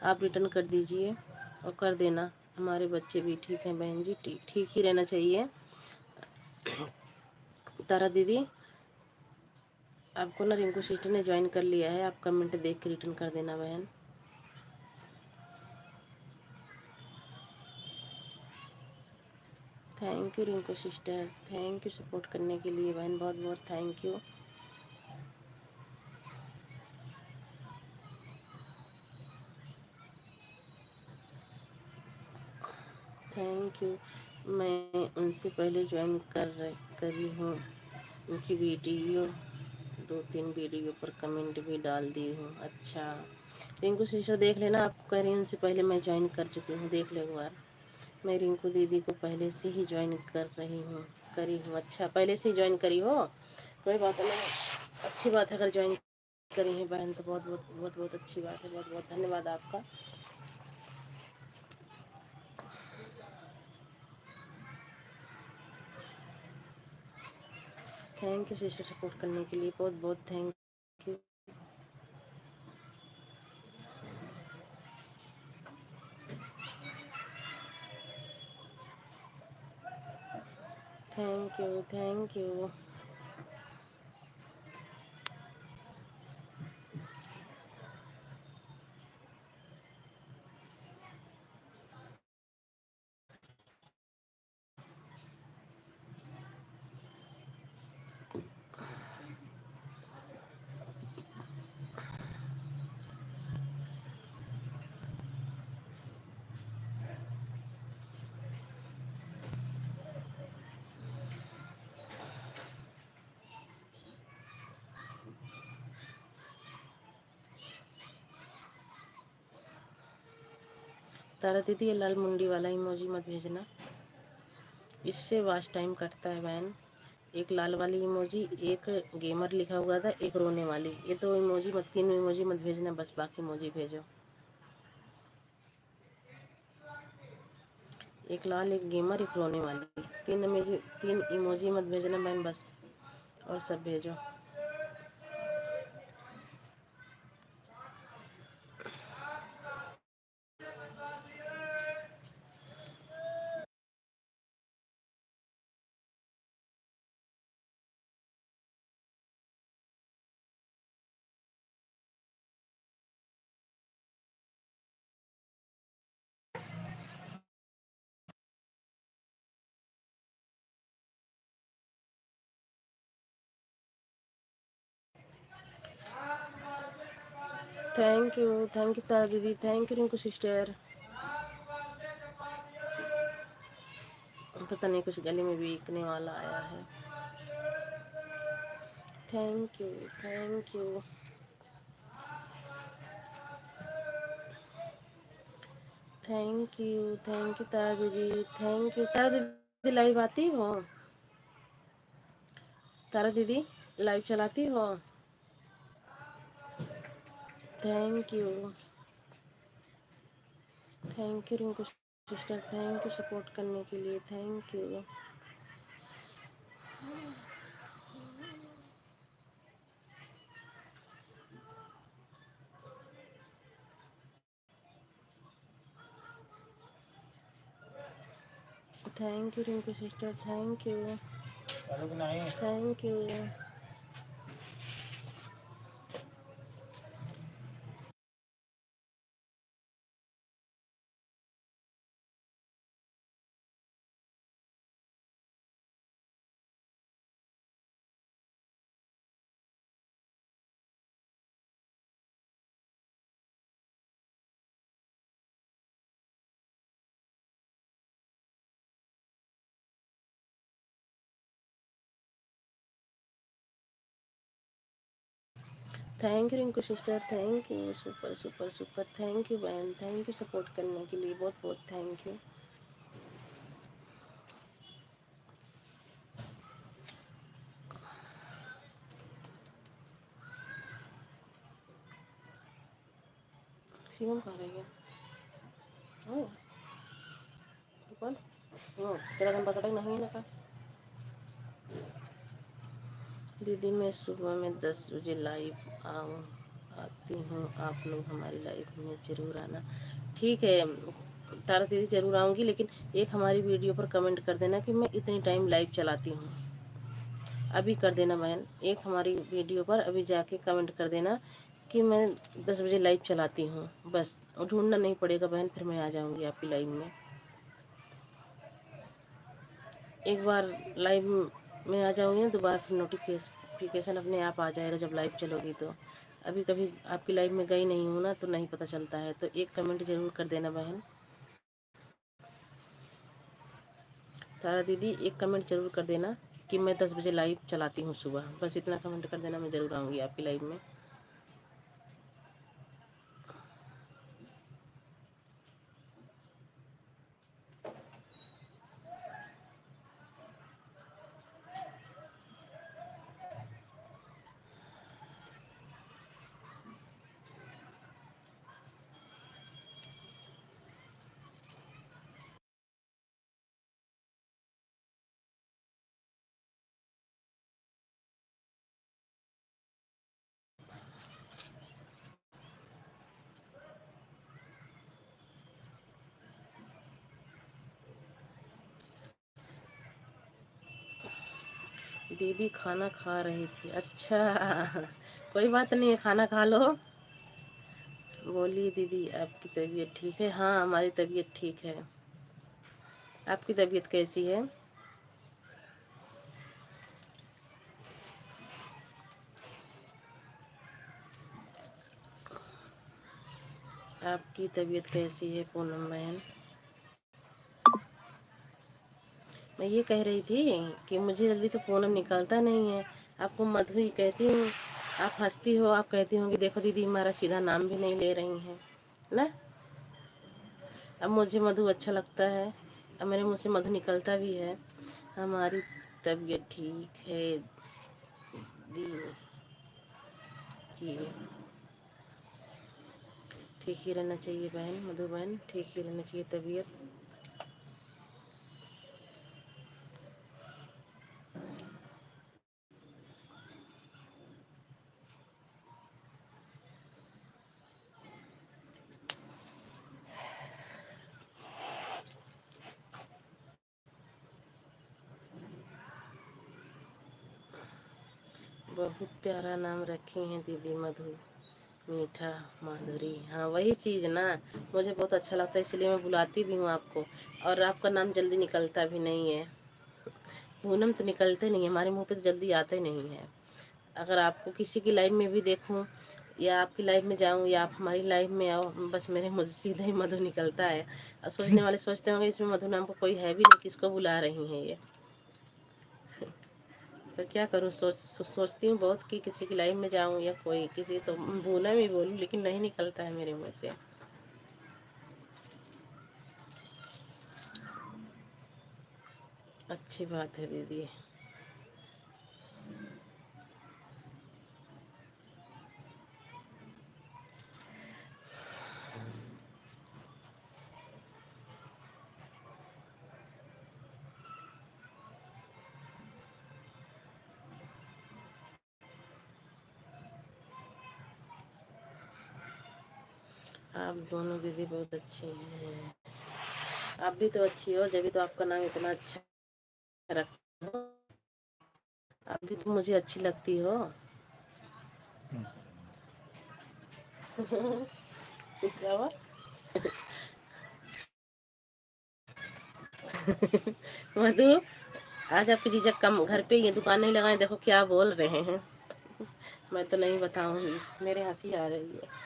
आप रिटर्न कर दीजिए और कर देना। हमारे बच्चे भी ठीक हैं बहन जी, ठीक ठीक ही रहना चाहिए। तारा दीदी आपको ना रिंकू सिस्टर ने ज्वाइन कर लिया है, आप कमेंट देख के रिटर्न कर देना बहन। Thank you Rinku sister, thank you support करने के लिए बहन, बहुत बहुत थैंक यू। Thank you. मैं उनसे पहले ज्वाइन करी हूँ, उनकी वीडियो 2-3 वीडियो पर कमेंट भी डाल दी हूँ। अच्छा रिंकू सिस्टर देख लेना, आपको कह रही हूँ उनसे पहले मैं ज्वाइन कर चुकी हूँ, देख लो एक बार। मैं रिंकू दीदी को पहले से ही ज्वाइन कर रही हूँ, करी हूँ। अच्छा पहले से ही ज्वाइन करी हो, कोई बात नहीं, अच्छी बात है। अगर ज्वाइन करी है बहन तो बहुत बहुत बहुत बहुत अच्छी बात है, बहुत बहुत धन्यवाद आपका। थैंक यू सिस्टर सपोर्ट करने के लिए, बहुत बहुत thank you. Thank you thank you. Tara दीदी ये लाल मुंडी वाला इमोजी मत भेजना, इससे वॉच टाइम कटता है बहन। एक लाल वाली इमोजी, एक गेमर लिखा हुआ था, एक रोने वाली, ये दो इमोजी मत, तीन इमोजी मत भेजना, बस बाकी इमोजी भेजो। एक लाल, एक गेमर, एक रोने वाली, तीन इमोजी मत भेजना बहन बस, और सब भेजो। थैंक यू तारा दीदी, थैंक यू रिंकू सिस्टर। पता नहीं कुछ गले में बीकने वाला आया है। Thank you thank you thank you Tara दीदी, थैंक यू। तारा दीदी लाइव आती हो? तारा दीदी लाइव चलाती हो? Thank you Rinku sister, thank you support करने के लिए, thank you. Thank you Rinku sister, thank you thank you. Thank you Rinku sister, thank you, super super super, thank you बहन, थैंक यू सपोर्ट करने के लिए, बहुत बहुत थैंक यू। शिवम कहाँ रह गया? हाँ, दुकान तेरा दिन पकड़ा नहीं लगा। दीदी मैं सुबह में 10 बजे लाइव आती हूँ, आप लोग हमारी लाइव में ज़रूर आना। ठीक है तारा दीदी, ज़रूर आऊँगी, लेकिन एक हमारी वीडियो पर कमेंट कर देना कि मैं इतनी टाइम लाइव चलाती हूँ। अभी कर देना बहन, एक हमारी वीडियो पर अभी जाके कमेंट कर देना कि मैं 10 बजे लाइव चलाती हूँ, बस ढूंढना नहीं पड़ेगा बहन, फिर मैं आ जाऊँगी आपकी लाइव में। एक बार लाइव में आ जाओगे ना, दोबारा फिर नोटिफिकेशन अपने आप आ जाएगा जब लाइव चलोगी तो। अभी कभी आपकी लाइव में गई नहीं हूँ ना, तो नहीं पता चलता है, तो एक कमेंट ज़रूर कर देना बहन। तारा दीदी एक कमेंट ज़रूर कर देना कि मैं 10 बजे लाइव चलाती हूँ सुबह, बस इतना कमेंट कर देना, मैं ज़रूर आऊँगी आपकी लाइव में। दीदी खाना खा रही थी, अच्छा कोई बात नहीं है, खाना खा लो। बोलिए दीदी, आपकी तबीयत ठीक है? हाँ हमारी तबीयत ठीक है। आपकी तबीयत कैसी है? आपकी तबीयत कैसी है पूनम बहन? मैं ये कह रही थी कि मुझे जल्दी तो पूनम निकलता नहीं है, आपको मधु ही कहती हूँ। आप हंसती हो, आप कहती होंगी देखो दीदी हमारा सीधा नाम भी नहीं ले रही हैं ना। अब मुझे मधु अच्छा लगता है, अब मेरे मुँह से मधु निकलता भी है। हमारी तबीयत ठीक है दी जी, ठीक ही रहना चाहिए बहन, मधु बहन ठीक ही रहना चाहिए तबीयत। बहुत प्यारा नाम रखी हैं दीदी, मधु, मीठा, माधुरी। हाँ वही चीज़ ना, मुझे बहुत अच्छा लगता है, इसलिए मैं बुलाती भी हूँ आपको। और आपका नाम जल्दी निकलता भी नहीं है, पूनम तो निकलते नहीं है हमारे मुंह पे, तो जल्दी आते नहीं है। अगर आपको किसी की लाइव में भी देखूं, या आपकी लाइव में जाऊं, या आप हमारी लाइव में आओ, बस मेरे मुझे सीधे ही मधु निकलता है। और सोचने वाले सोचते होंगे इसमें मधु नाम का कोई है भी नहीं, किसको बुला रही हैं ये। तो क्या करूं, सोचती हूँ बहुत कि किसी की लाइव में जाऊं, या कोई किसी तो बोला भी बोलूं, लेकिन नहीं निकलता है मेरे मुँह से। अच्छी बात है दीदी। आप दोनों दीदी बहुत अच्छी हैं। आप भी तो अच्छी हो, जब तो आपका नाम इतना अच्छा रखा हो। आप भी तो मुझे अच्छी लगती हो। क्या हुआ? मधु, आज आपकी जीजा कम घर पे ही है, दुकान नहीं लगाए, देखो क्या बोल रहे हैं। मैं तो नहीं बताऊंगी, मेरे हंसी आ रही है।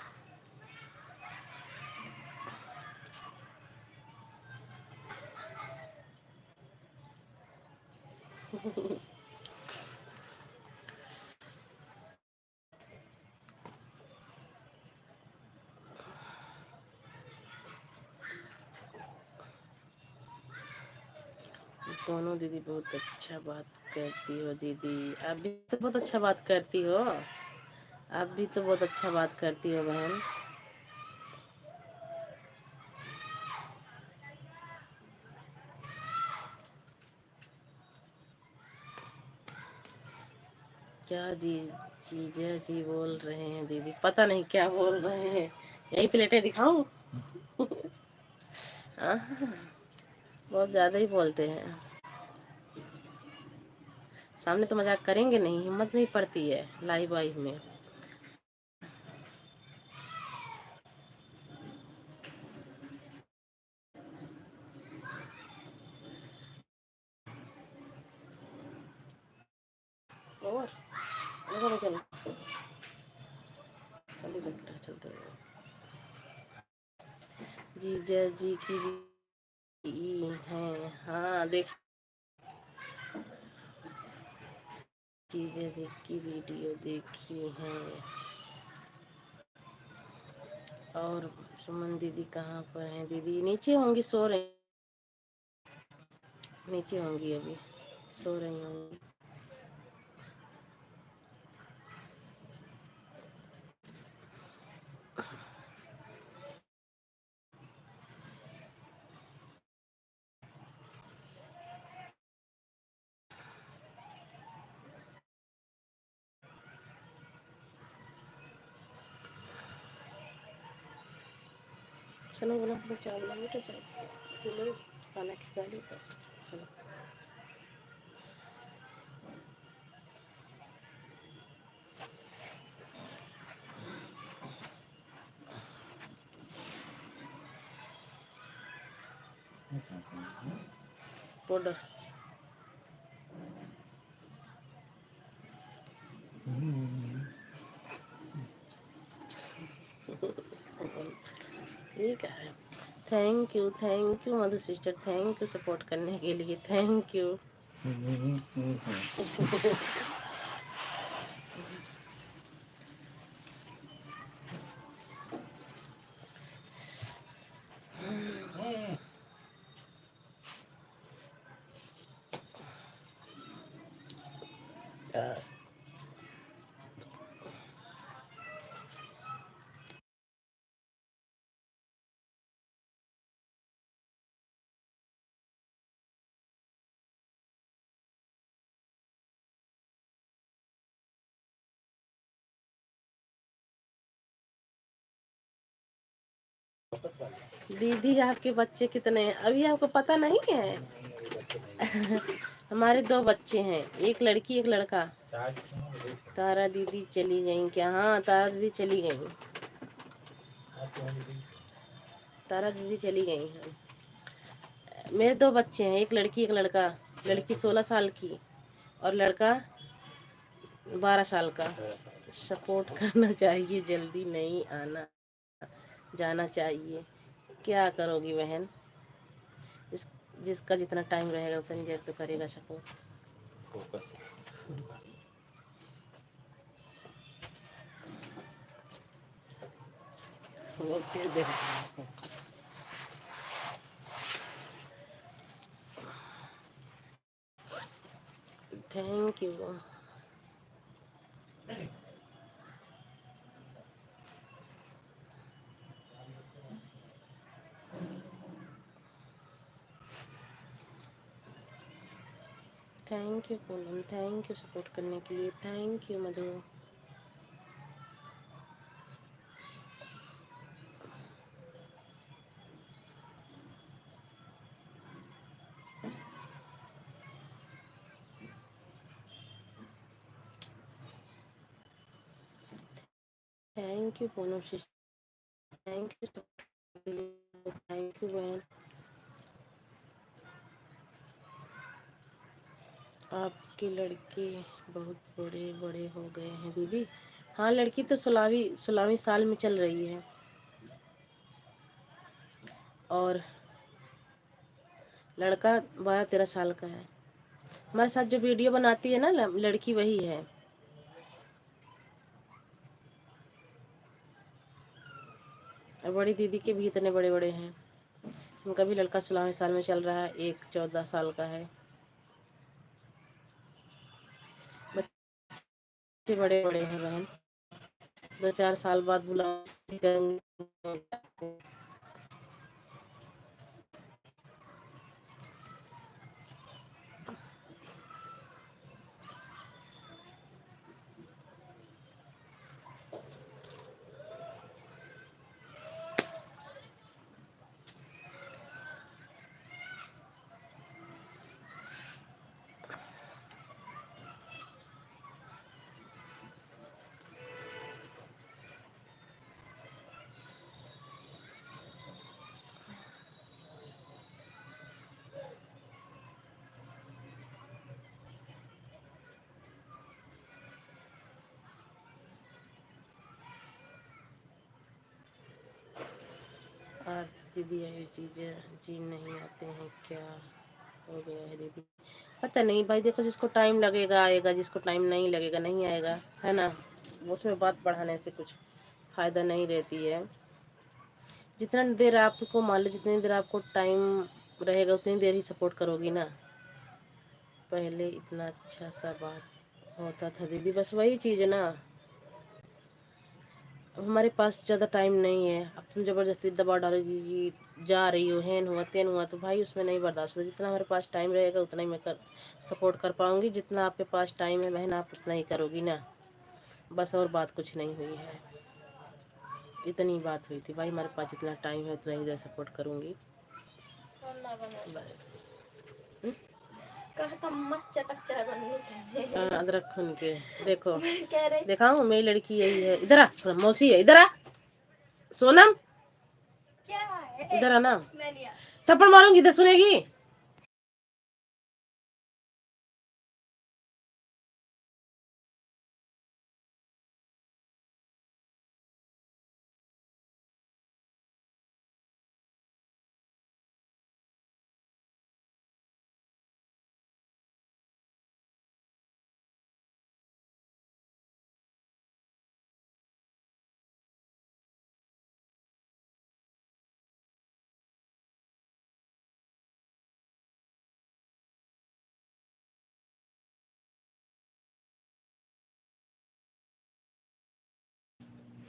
दोनों दीदी बहुत अच्छा बात करती हो दीदी, आप भी तो बहुत अच्छा बात करती हो, आप भी तो बहुत अच्छा बात करती हो बहन। क्या जी, जीजा जी बोल रहे हैं दीदी, पता नहीं क्या बोल रहे हैं, यही प्लेटें दिखाऊं? बहुत ज्यादा ही बोलते हैं, सामने तो मजाक करेंगे नहीं, हिम्मत नहीं पड़ती है लाइव वाइव में। और चलो चलते हुए जीजा जी की भी है, हाँ देख, जीजा जी की वीडियो देखी है। और सुमन दीदी कहाँ पर हैं दीदी? नीचे होंगी, सो रही, नीचे होंगी अभी, सो रही होंगी। चलो बोला तो चावल तो चलो खाना खिला ली तो चलो। पाउडर ठीक है। Thank you Madhu sister, thank you support करने के लिए, थैंक यू। दीदी आपके बच्चे कितने हैं अभी आपको पता नहीं है? हमारे 2 बच्चे हैं, एक लड़की एक लड़का। तारा दीदी चली गई क्या? हाँ तारा दीदी चली गई, तारा दीदी चली गई हैं। मेरे 2 बच्चे हैं, एक लड़की एक लड़का। लड़की 16 साल की और लड़का 12 साल का। सपोर्ट करना चाहिए, जल्दी नहीं आना जाना चाहिए। क्या करोगी बहन, जिसका जितना टाइम रहेगा उतनी देर तो करेगा सपोर्ट। वो फिर देखो। Thank you. Thank you Poonam, thank you support करने के लिए, thank you Madhu. Thank you Poonam sister, thank you support के लिए, थैंक यू बहन। आपके लड़के बहुत बड़े बड़े हो गए हैं दीदी। हाँ लड़की तो 16वीं साल में चल रही है और लड़का 12-13 साल का है। हमारे साथ जो वीडियो बनाती है ना लड़की वही है। और बड़ी दीदी के भी इतने बड़े बड़े हैं, उनका भी लड़का 16वें साल में चल रहा है, एक 14 साल का है। बच्चे बड़े बड़े हैं बहन, 2-4 साल बाद बुलाऊंगी। और दीदी ये चीज़ें जी नहीं आते हैं क्या हो गया है दीदी? पता नहीं भाई, देखो जिसको टाइम लगेगा आएगा, जिसको टाइम नहीं लगेगा नहीं आएगा, है ना। उसमें बात बढ़ाने से कुछ फ़ायदा नहीं रहती है। जितना देर आपको मान लो, जितनी देर आपको टाइम रहेगा उतनी देर ही सपोर्ट करोगी ना। पहले इतना अच्छा सा बात होता था दीदी, बस वही चीज़ है ना। अब हमारे पास ज़्यादा टाइम नहीं है, अब तुम ज़बरदस्ती दबा डालोगी कि जा रही हो, हैन हुआ तेन हुआ, तो भाई उसमें नहीं बर्दाश्त होता। जितना हमारे पास टाइम रहेगा उतना ही मैं सपोर्ट कर पाऊँगी। जितना आपके पास टाइम है बहन, आप उतना ही करोगी ना, बस। और बात कुछ नहीं हुई है, इतनी बात हुई थी भाई, हमारे पास जितना टाइम है उतना ही सपोर्ट करूँगी, बस। मस्त चटक चाय बननी चाहिए। अदरक खून के देखो, दिखाऊं मेरी लड़की यही है। इधर आ, मौसी है, इधर आ सोनम, क्या है? इधर आना, थप्पड़ मारूंगी, इधर सुनेगी।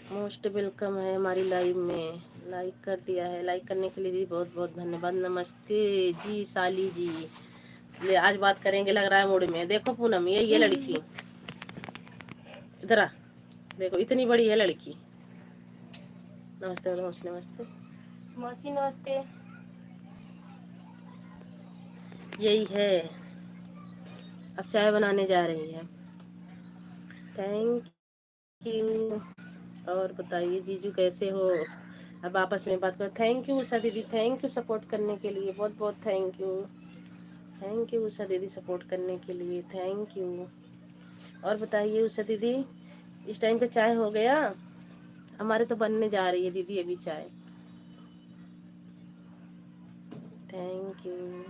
मोस्ट वेलकम है हमारी लाइव में, लाइक कर दिया है। लाइक करने के लिए भी बहुत बहुत धन्यवाद। नमस्ते जी साली जी, ले आज बात करेंगे लग रहा है मूड में। देखो पूनम, ये लड़की, इधर आ, देखो इतनी बड़ी है लड़की। नमस्ते बोलो मौसी, नमस्ते मौसी, नमस्ते। यही है, अब चाय बनाने जा रही है। Thank you. और बताइए जीजू कैसे हो? अब आपस में बात करो। थैंक यू उषा दीदी, थैंक यू सपोर्ट करने के लिए, बहुत बहुत thank you. Thank you Usha दीदी सपोर्ट करने के लिए, थैंक यू। और बताइए उषा दीदी, इस टाइम पे चाय हो गया? हमारे तो बनने जा रही है दीदी अभी चाय। Thank you,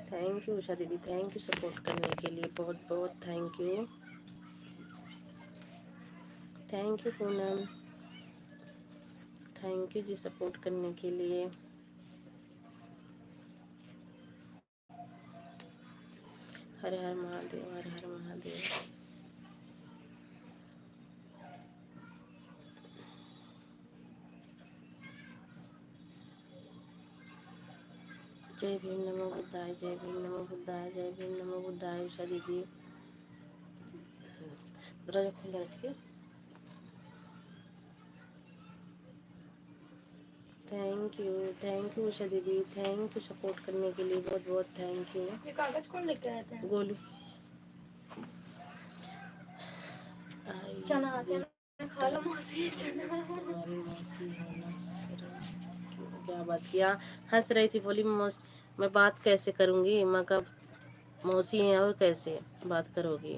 thank you Usha दीदी, थैंक यू सपोर्ट करने के लिए, बहुत बहुत thank you. Thank you Poonam, thank you ji support करने के लिए। हर हर महादेव, हर हर महादेव। जय भीम नमो बुद्धाय, जय भीम नमो बुद्धाय, जय भीम नमो बुद्धाय। उषा दीदी दरवाजा खुला रखिए। थैंक यू उषा दीदी, थैंक यू सपोर्ट करने के लिए, बहुत बहुत थैंक यू। ये कागज कौन लेके आया था? गोलू। चना चना खा लो मौसी, चना। तुम्हारी मौसी होना शर्म, क्या बात किया? हंस रही थी, बोली मैं बात कैसे करूंगी, माँ का मौसी है और कैसे बात करोगी?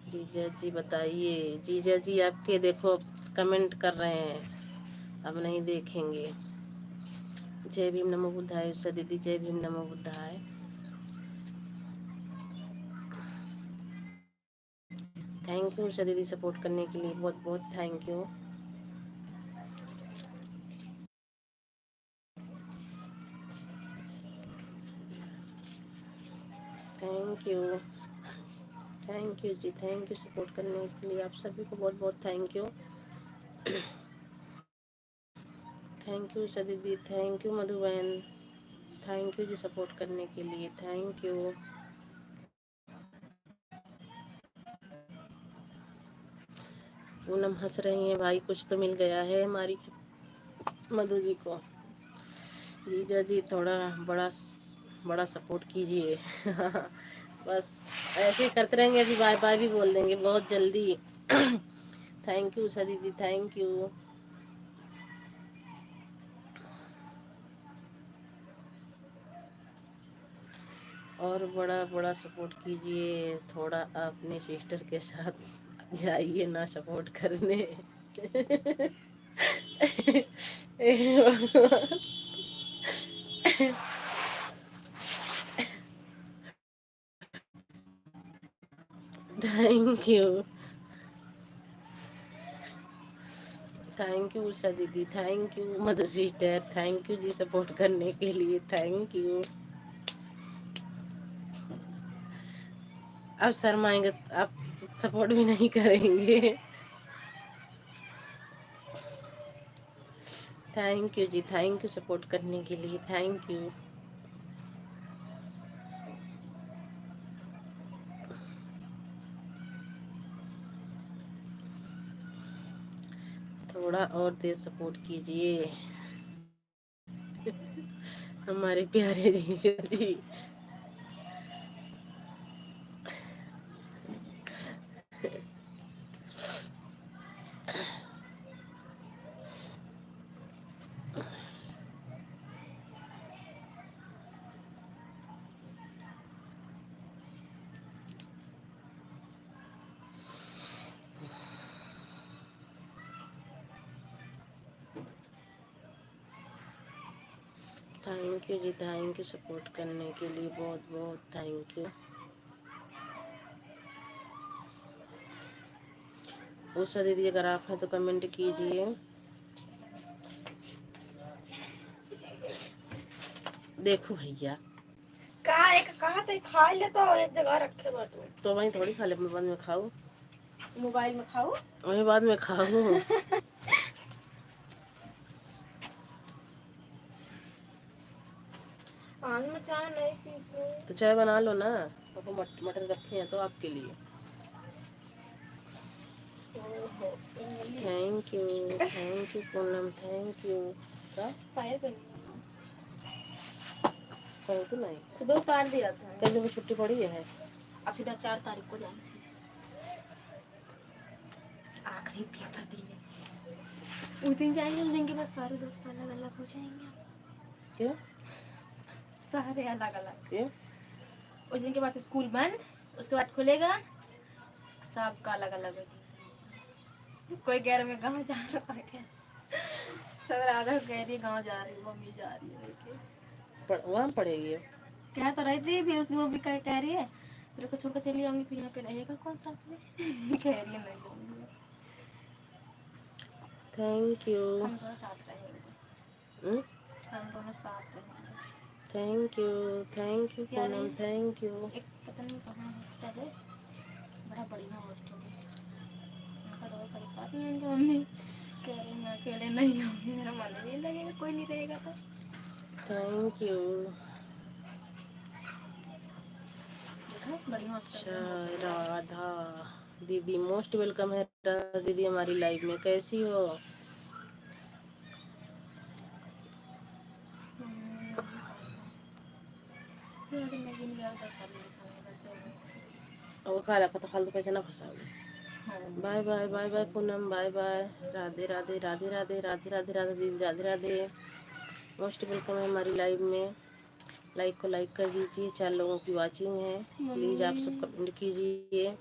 जीजा जी बताइए, जीजा जी आपके देखो कमेंट कर रहे हैं, अब नहीं देखेंगे। जय भीम नमो बुद्धाय उषा दीदी, जय भीम नमो बुद्धाय। थैंक यू उषा दीदी सपोर्ट करने के लिए, बहुत बहुत thank you. Thank you. Thank you ji, thank you support करने के लिए। आप सभी को बहुत बहुत thank you. Thank you Usha दीदी, थैंक यू मधु बहन, थैंक यू जी सपोर्ट करने के लिए, थैंक यू। पूनम हंस रही हैं, भाई कुछ तो मिल गया है हमारी मधु जी को। जीजा जी थोड़ा बड़ा बड़ा सपोर्ट कीजिए। बस ऐसे ही करते रहेंगे, अभी बाय बाय भी बोल देंगे बहुत जल्दी। थैंक यू उषा दीदी, थैंक यू। और बड़ा बड़ा सपोर्ट कीजिए, थोड़ा अपने सिस्टर के साथ जाइए ना सपोर्ट करने। Thank you, thank you Usha दीदी, thank you Madhu sister, thank you ji support करने के लिए, थैंक यू। अब शर्माएंगे आप, सपोर्ट भी नहीं करेंगे। Thank you ji, thank you support करने के लिए, थैंक यू। थोड़ा और देर सपोर्ट कीजिए हमारे प्यारे जीजू जी। Thank you ji, thank you support करने के लिए, बहुत बहुत थैंक यू। उषा दीदी अगर आप हैं तो कमेंट कीजिए। देखो भैया कहा एक कहा तो खा ले तो एक जगह रखे बाटू तो वहीं थोड़ी खा ले, अपने बाद में खाओ, मोबाइल में खाओ वहीं बाद में खाओ। आज में चाय नहीं पीती। तो चाय बना लो ना, पापा मटर रखे हैं तो आपके लिए। Thank you Poonam, thank you. क्या कहीं तो नहीं, सुबह उतार दिया था। कल दिन की छुट्टी पड़ी है, अब सीधा 4 तारीख को जाना है, आखिरी पेपर देने। उस दिन जाएंगे, उस दिन के बाद सारे दोस्त अलग अलग हो जाएंगे। क्यों सारे अलग अलग। क्यों? उस दिन के बाद स्कूल बंद, उसके बाद खुलेगा, सबका अलग अलग हो। कोई कह रहा मैं गाँव जा रहा है, सब राधा कह रही है गाँव जा रही, मम्मी जा रही है। वहाँ पढ़ेगी क्या तो रहती है, फिर उसकी मम्मी कह रही है तेरे को छोड़कर चली आऊंगी, फिर यहाँ पे रहेगा कौन साथ में। कह रही है नहीं जाऊंगी। Thank you. हम दोनों साथ रहेंगे, हम दोनों साथ रहेंगे। Thank you Poonam, thank you. एक पता नहीं कहाँ हॉस्टल है, बड़ा बढ़िया हॉस्टल है, उनका दवा कर पाती है। उनकी मम्मी कह रही मैं अकेले नहीं जाऊंगी, मेरा मन नहीं लगेगा, कोई नहीं रहेगा तो। Thank you. बढ़िया अच्छा हॉस्टल। राधा दीदी मोस्ट वेलकम है, राधा दीदी हमारी लाइफ में, कैसी हो? वो काला पता फालतू पैसे ना फंसाओ। Bye bye bye bye Poonam, bye bye. Radhe Radhe Radhe Radhe Radhe Radhe Radhe दीदी, राधे राधे। मोस्ट वेलकम है हमारी लाइव में। लाइक को लाइक कर दीजिए, 4 लोगों की वाचिंग है, प्लीज आप सब कमेंट कीजिए।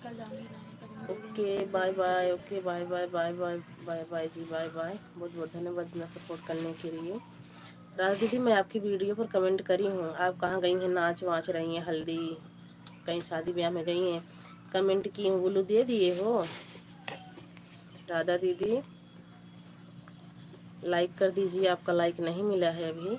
कल जाऊंगी नहीं, कल इन 2 दिन में ओके, कल बाय जाऊंगी फिर बाय। देखूंगी। Okay, bye bye bye bye. Bye bye जी, बाय बाय। बहुत बहुत धन्यवाद इतना सपोर्ट करने के लिए। राज दीदी, मैं आपकी वीडियो पर कमेंट करी हूँ, आप कहाँ गई हैं? नाच वाच रही हैं, हल्दी कहीं शादी ब्याह में गई हैं? कमेंट की हूँ, बोलू दे दिए हो? राधा दीदी लाइक कर दीजिए, आपका लाइक नहीं मिला है अभी।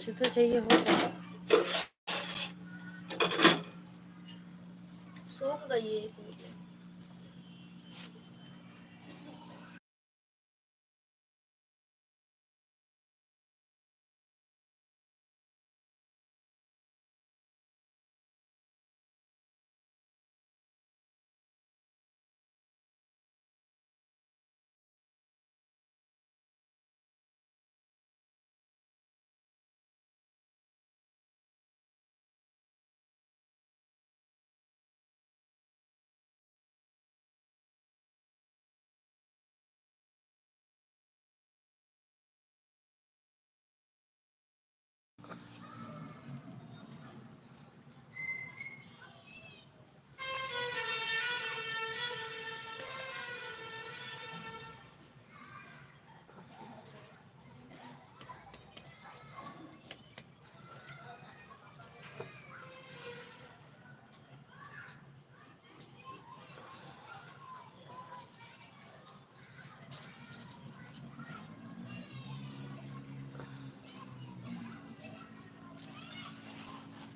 इसे तो चाहिए हो। सूख गई है पूरी।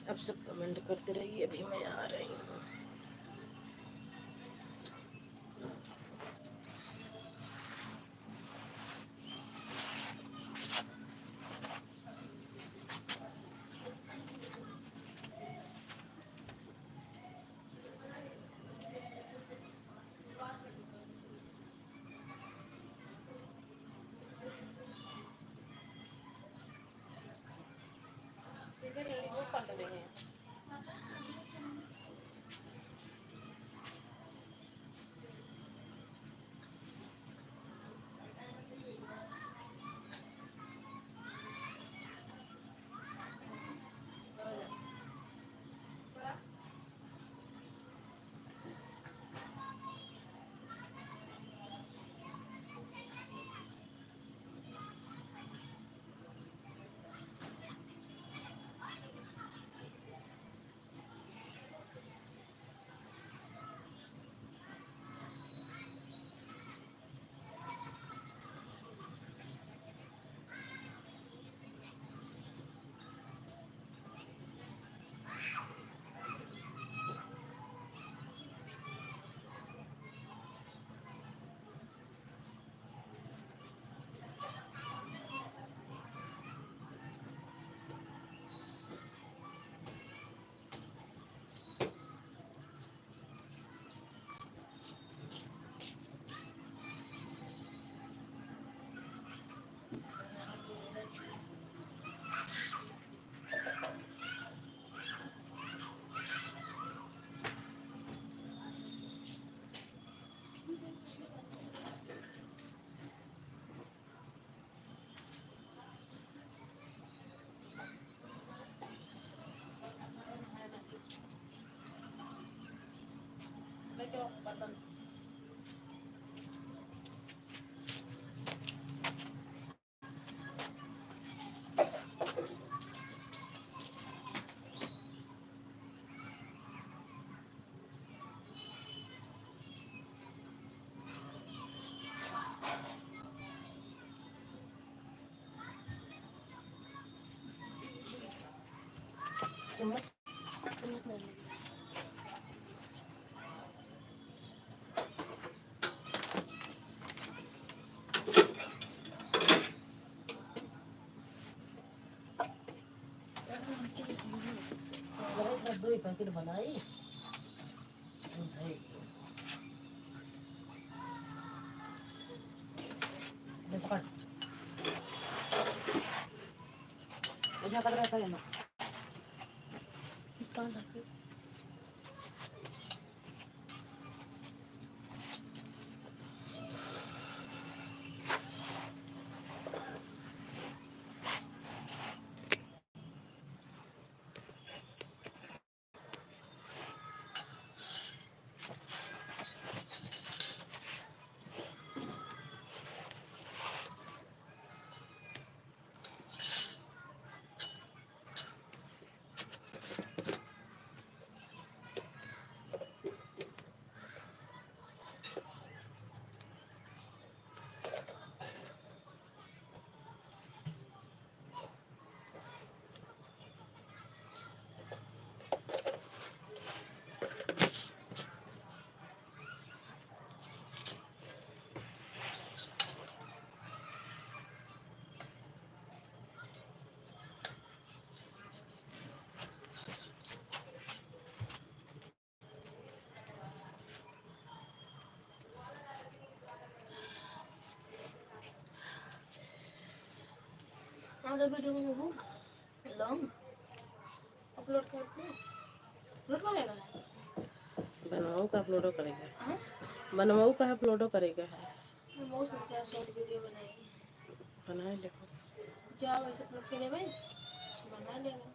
अब सब कमेंट करते रहिए, अभी मैं आ रही हूँ। चम्मच चम्मच नहीं लेंगे। दो ही पैकेट बनाई ऐसा कर रहा है ना अगर वीडियो में वो लॉन्ग अपलोड करते हैं अपलोड करेगा बनवाऊ का अपलोडो करेगा हाँ बनवाऊ का अपलोडो करेगा मैं बहुत सोचता है शॉर्ट वीडियो बनाएगी बना ले जाओ ऐसे अपलोड के लिए भाई बना लेगा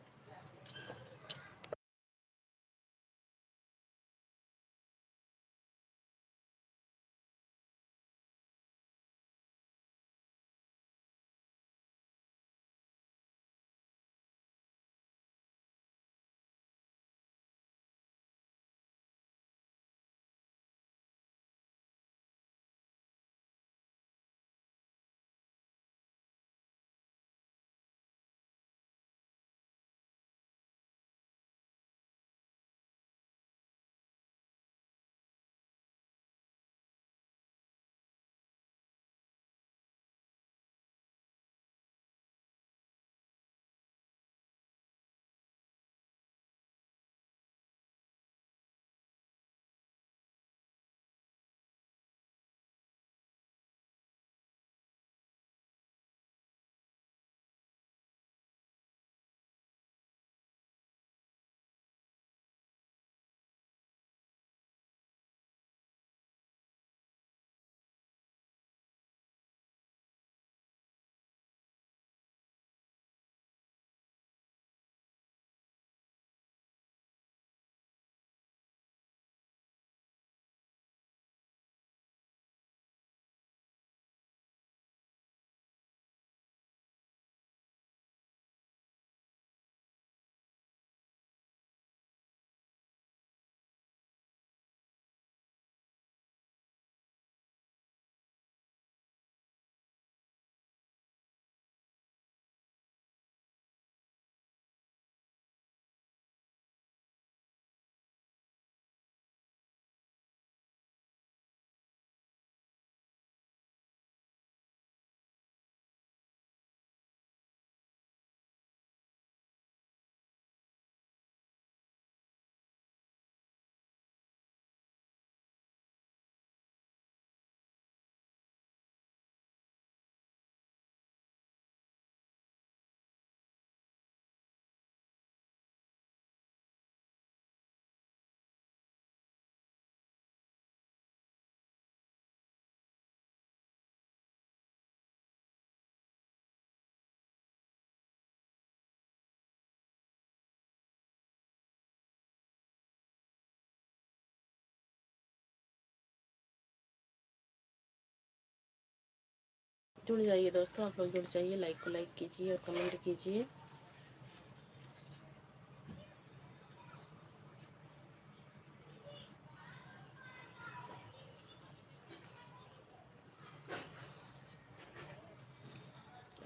जुड़ जाइए दोस्तों आप लोग जुड़ जाइए लाइक को लाइक कीजिए और कमेंट कीजिए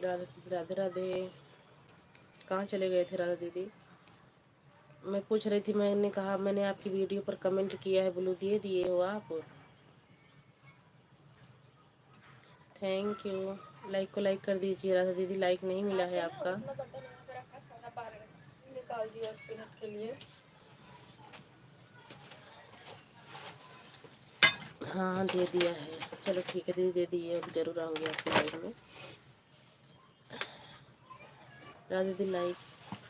राधे राधे राधे कहाँ चले गए थे राधा दीदी मैं पूछ रही थी, मैंने कहा मैंने आपकी वीडियो पर कमेंट किया है, ब्लू दिए दिए हो आप? Thank you. लाइक को लाइक कर दीजिए। राधा दीदी लाइक नहीं मिला है आपका। निकाल दिया 1 मिनट के लिए। हाँ दे दिया है। चलो ठीक है दीदी, दे दिए। अब जरूर आऊँगी आपकी लाइव में। राधा दीदी लाइक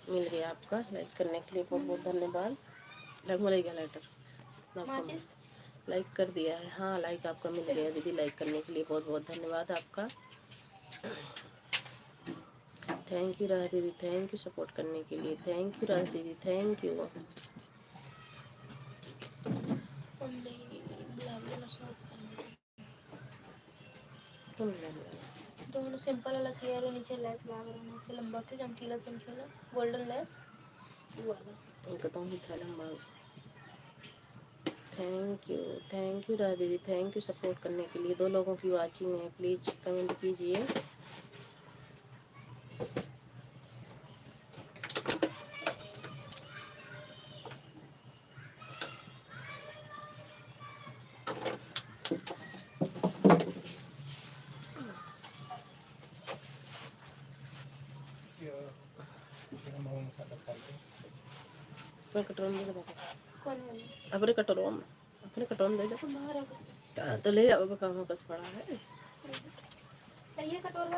मिल गया आपका। लाइक करने के लिए बहुत बहुत धन्यवाद। लाइक मिलेगा लेटर। लाइक कर दिया है। हाँ लाइक आपका मिल गया दीदी। लाइक करने के लिए बहुत बहुत धन्यवाद आपका। थैंक यू राधा दीदी, थैंक यू सपोर्ट करने के लिए। थैंक यू राधा दीदी, थैंक यू। दोनों सिंपल वाला शेयर और नीचे लेस लगा रहा है, लंबा के चमकीला चमकीला गोल्डन लेस वाला उनका तो ही था लंबा। थैंक यू राधा दीदी, थैंक यू सपोर्ट करने के लिए। 2 लोगों की वाचिंग है, प्लीज कमेंट कीजिए। अपने कटोरे में दे दो। अपने कटोरों में, अपने कटोरे में दे दो। तो ले जाओ, काम कुछ पड़ा है।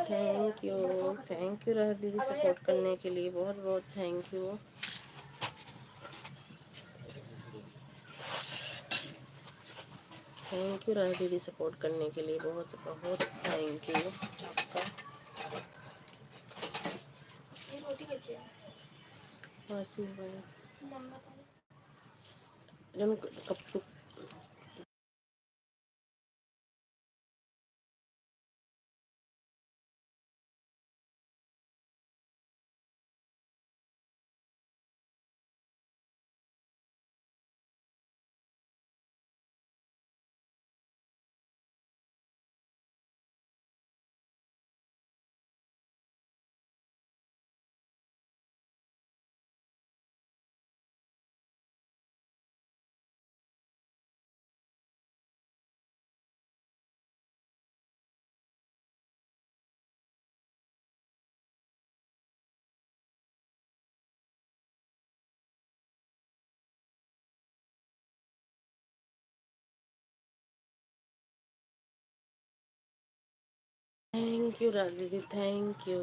थैंक यू राधा दीदी सपोर्ट करने के लिए। बहुत बहुत thank you. Thank you Radha दीदी सपोर्ट करने के लिए। बहुत बहुत थैंक यू आपका। रोटी कैसे है? कप थैंक यू राधा दीदी, थैंक यू।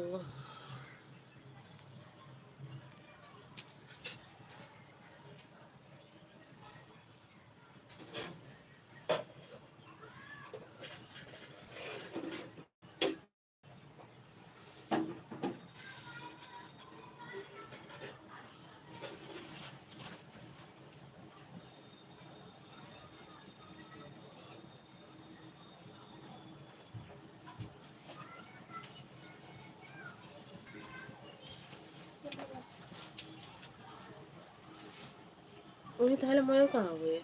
उन्हें ताहले मैं कहाँ हुए?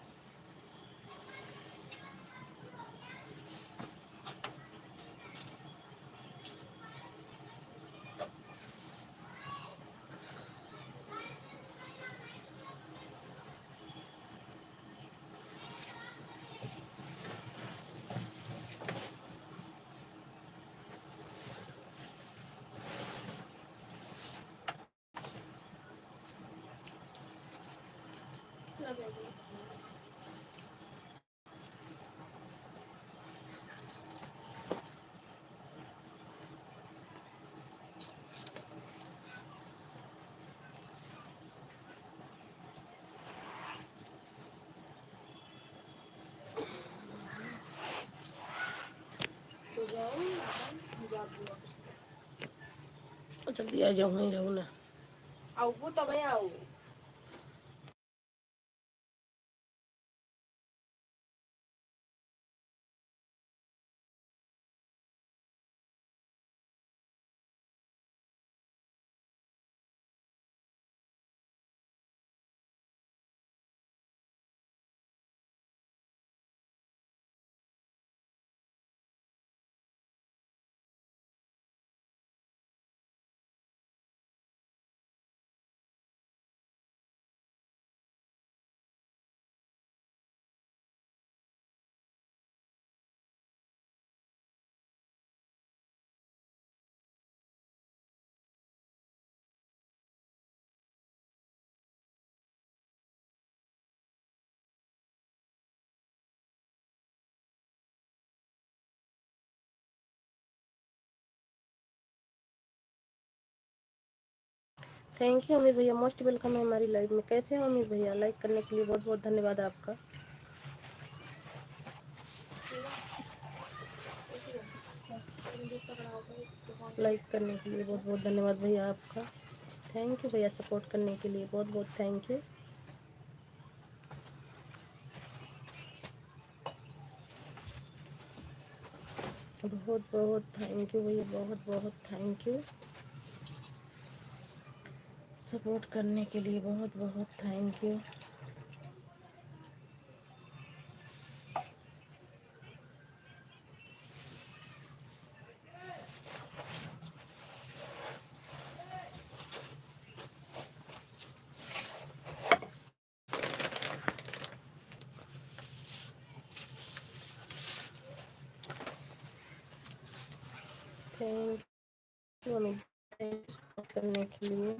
जल्दी आ जाओ, वहीं रहूँ ना। आओ वो तब आओ। थैंक यू अमित भैया, मोस्ट वेलकम है हमारी लाइव में। कैसे हैं अमित भैया? लाइक करने के लिए बहुत बहुत धन्यवाद आपका। लाइक करने के लिए बहुत बहुत धन्यवाद भैया आपका। थैंक यू भैया, सपोर्ट करने के लिए बहुत बहुत थैंक यू। बहुत बहुत थैंक यू भैया, बहुत बहुत थैंक यू। सपोर्ट करने के लिए बहुत बहुत thank you. Thank you Amit, thank you support करने के लिए।